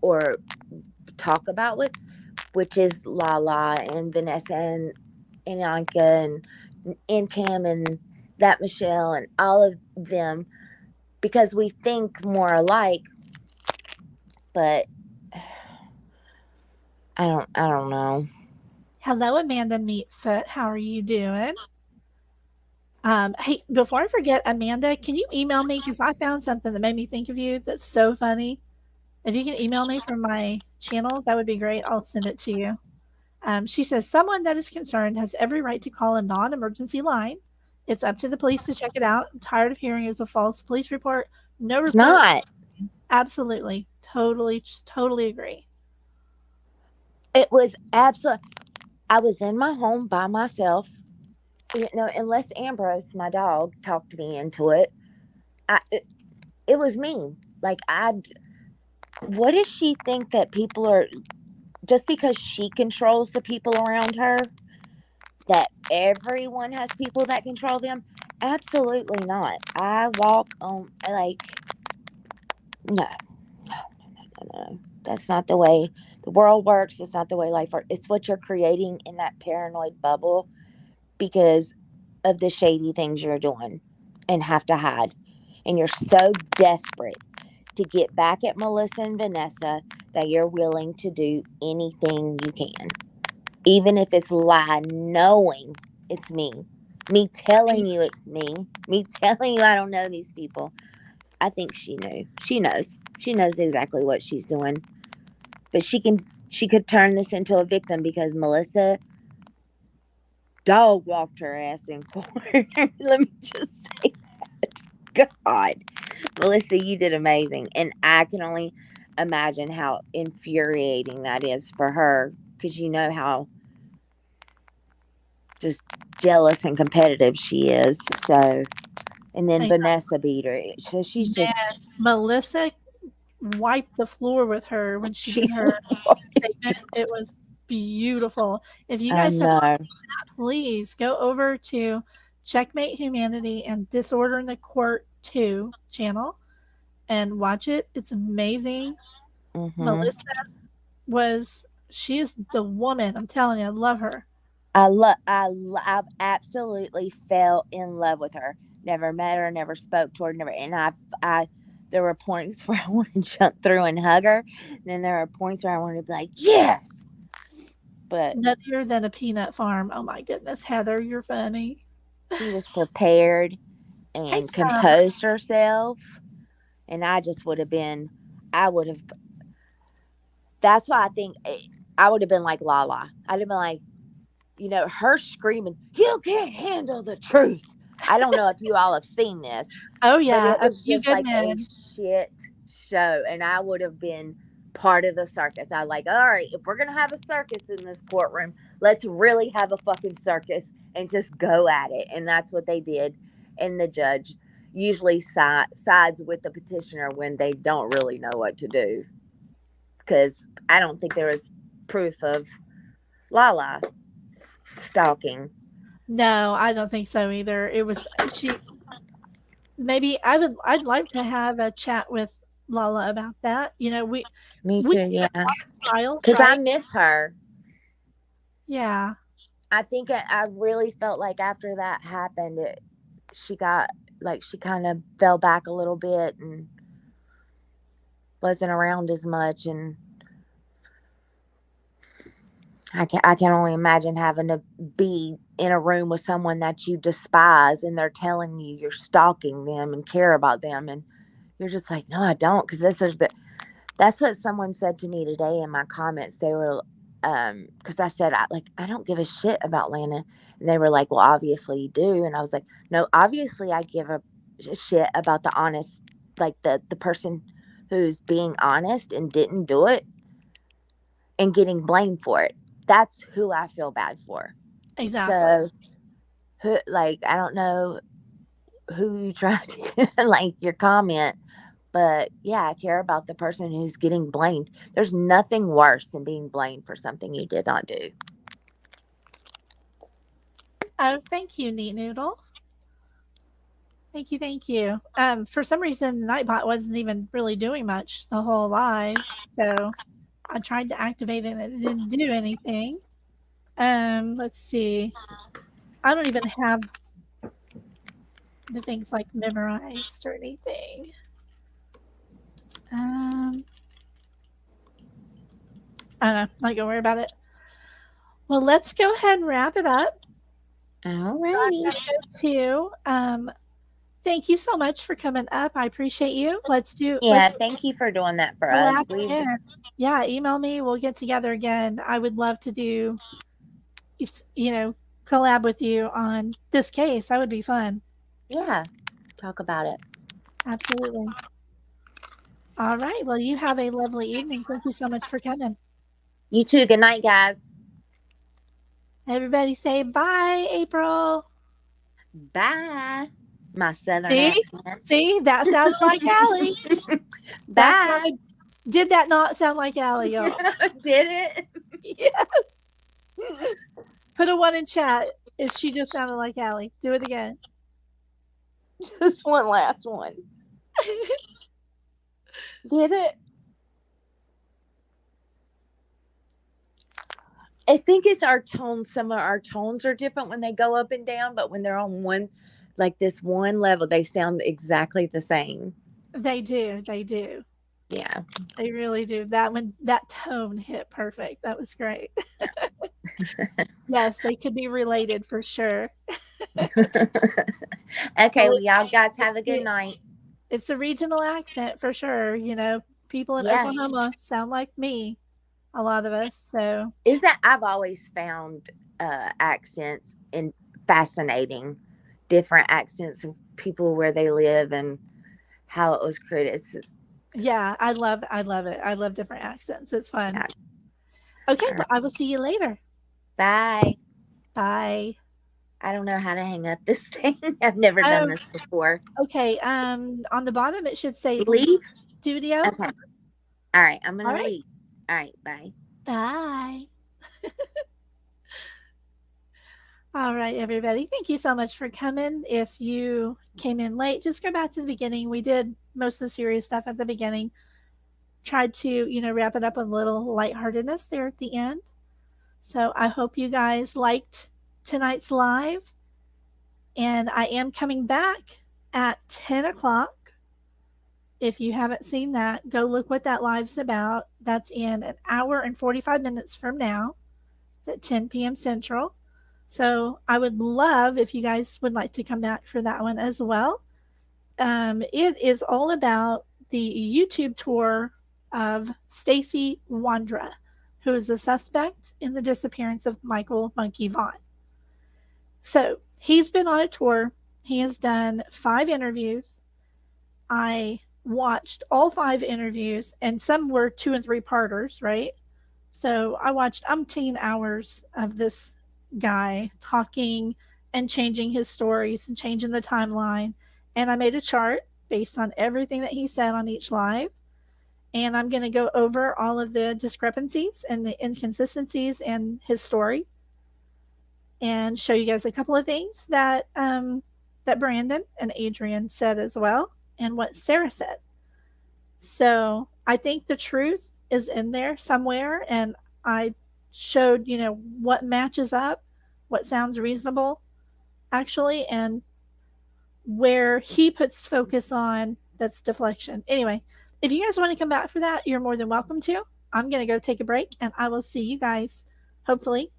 or talk about with, which is Lala and Vanessa and Anka and Cam and that Michelle and all of them, because we think more alike. But I don't know. Hello, Amanda Meatfoot. How are you doing? Hey, before I forget, Amanda, can you email me? Because I found something that made me think of you that's so funny. If you can email me from my channel, that would be great. I'll send it to you. She says, someone that is concerned has every right to call a non-emergency line. It's up to the police to check it out. I'm tired of hearing it's a false police report. No report. It's not. Absolutely. Totally agree. It was absolutely. I was in my home by myself. Unless Ambrose, my dog, talked me into it. It was me. Like, what does she think that people are, just because she controls the people around her, that everyone has people that control them? Absolutely not. I walk on, like, no. That's not the way the world works. It's not the way life works. It's what you're creating in that paranoid bubble because of the shady things you're doing and have to hide. And you're so desperate to get back at Melissa and Vanessa that you're willing to do anything you can. Even if it's lie, knowing it's me. Me telling you it's me. Me telling you I don't know these people. I think she knew. She knows. She knows exactly what she's doing. But she could turn this into a victim because Melissa dog walked her ass in court. Let me just say that. God. Melissa, you did amazing. And I can only imagine how infuriating that is for her because you know how just jealous and competitive she is. So, and then Vanessa beat her. So she's just. Melissa wiped the floor with her when she did her statement. It was beautiful. If you guys have not seen that, please go over to Checkmate Humanity and Disorder in the Court 2 channel and watch it. It's amazing. Melissa she is the woman. I'm telling you, I love her. I've absolutely fell in love with her. Never met her, never spoke to her, never. And there were points where I wanted to jump through and hug her. And then there are points where I wanted to be like, yes. But nuttier than a peanut farm. Oh my goodness, Heather, you're funny. She was prepared and composed herself. And I just would have been, that's why I think I would have been like Lala. I'd have been like, you know, her screaming, you can't handle the truth. I don't know if you all have seen this. Oh, yeah. But it was just like a shit show. And I would have been part of the circus. I was like, all right, if we're going to have a circus in this courtroom, let's really have a fucking circus and just go at it. And that's what they did. And the judge usually sides with the petitioner when they don't really know what to do. Because I don't think there was proof of Lala stalking. No, I don't think so either. It was maybe I'd like to have a chat with Lala about that. You know, me too, yeah. Because I miss her. Yeah. I think I really felt like after that happened, she got like she kind of fell back a little bit and wasn't around as much, and I can only imagine having to be in a room with someone that you despise and they're telling you you're stalking them and care about them, and you're just like, no, I don't, because that's what someone said to me today in my comments. They were because I said I don't give a shit about Lana, and they were like, well, obviously you do, and I was like, no, obviously I give a shit about the honest, like the person who's being honest and didn't do it and getting blamed for it. That's who I feel bad for. Exactly. So, I don't know who you tried to like your comment, but yeah, I care about the person who's getting blamed. There's nothing worse than being blamed for something you did not do. Oh, thank you, Neat Noodle. Thank you. For some reason, Nightbot wasn't even really doing much the whole live, so I tried to activate it and it didn't do anything. Let's see. I don't even have the things like memorized or anything. I don't know. Not gonna worry about it. Well, let's go ahead and wrap it up. All right. Thank you so much for coming up. I appreciate you. Thank you for doing that for us. Yeah, email me. We'll get together again. I would love to do, collab with you on this case. That would be fun. Yeah, talk about it. Absolutely. All right. Well, you have a lovely evening. Thank you so much for coming. You too. Good night, guys. Everybody say bye, April. Bye. My southern accent. See, that sounded like Allie. Bye. Did that not sound like Allie, y'all? Did it? Yes. Put a 1 in chat if she just sounded like Allie. Do it again. Just one last one. Did it? I think it's our tones. Some of our tones are different when they go up and down, but when they're on one, like this one level, they sound exactly the same. They do. They do. Yeah. They really do. That tone hit perfect. That was great. Yes, they could be related for sure. Okay, Well, well, y'all guys have a good it night. it's a regional accent for sure, people in Yeah. Oklahoma sound like me, a lot of us, so Is that I've always found accents fascinating, different accents of people where they live and how it was created. yeah, I love it. I love different accents. It's fun. Yeah. Okay, All well, right. I will see you later. Bye. Bye. I don't know how to hang up this thing. I've never done Um, this before. okay, on the bottom, it should say leave Leave? studio. Okay. All right. I'm going All to right. leave. All right. Bye. Bye. All right, everybody. Thank you so much for coming. If you came in late, just go back to the beginning. We did most of the serious stuff at the beginning. Tried to, wrap it up with a little lightheartedness there at the end. So I hope you guys liked tonight's live. And I am coming back at 10 o'clock. If you haven't seen that, go look what that live's about. That's in an hour and 45 minutes from now. It's at 10 p.m. Central. So I would love if you guys would like to come back for that one as well. It is all about the YouTube tour of Stacy Wandra, who is the suspect in the disappearance of Michael Monkey Vaughn. So he's been on a tour. He has done 5 interviews. I watched all 5 interviews, and some were 2 and 3 parters, right? So I watched umpteen hours of this guy talking and changing his stories and changing the timeline. And I made a chart based on everything that he said on each live. And I'm going to go over all of the discrepancies and the inconsistencies in his story and show you guys a couple of things that that Brandon and Adrian said as well, and what Sarah said. So I think the truth is in there somewhere, and I showed what matches up, what sounds reasonable actually, and where he puts focus on that's deflection. Anyway, if you guys want to come back for that, you're more than welcome to. I'm going to go take a break, and I will see you guys hopefully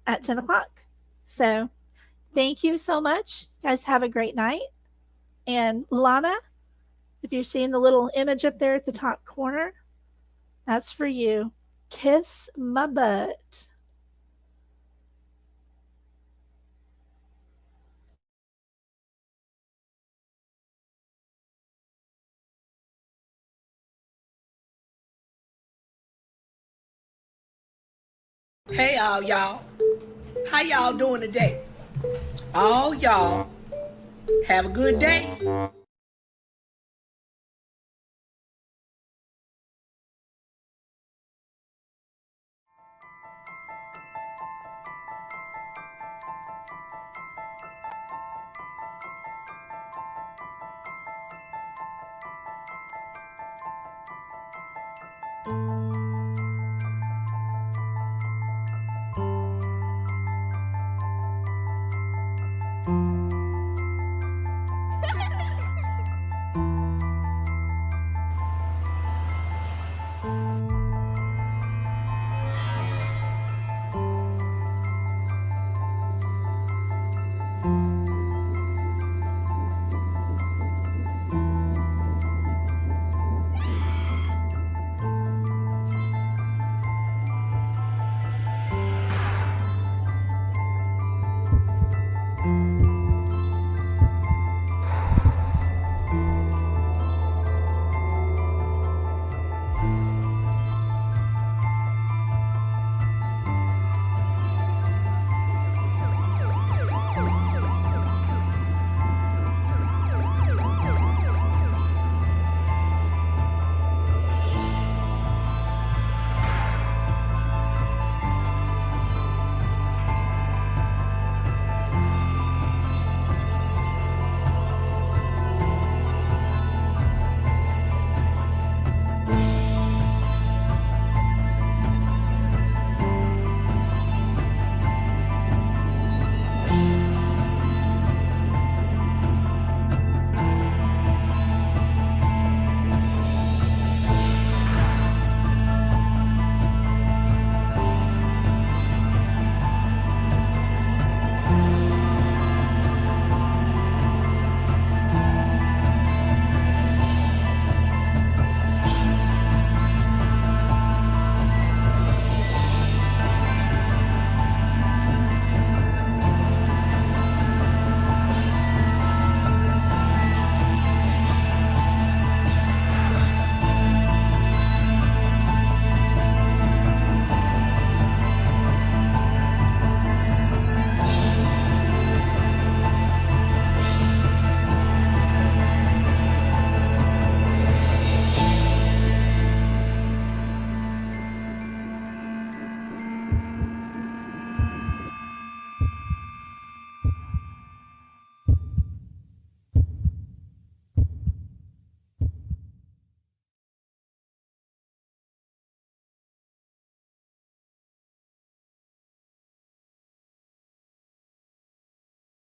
at 10 o'clock. So thank you so much. You guys have a great night. And Lana, if you're seeing the little image up there at the top corner, that's for you. Kiss my butt. Hey, all y'all. How y'all doing today? All y'all have a good day.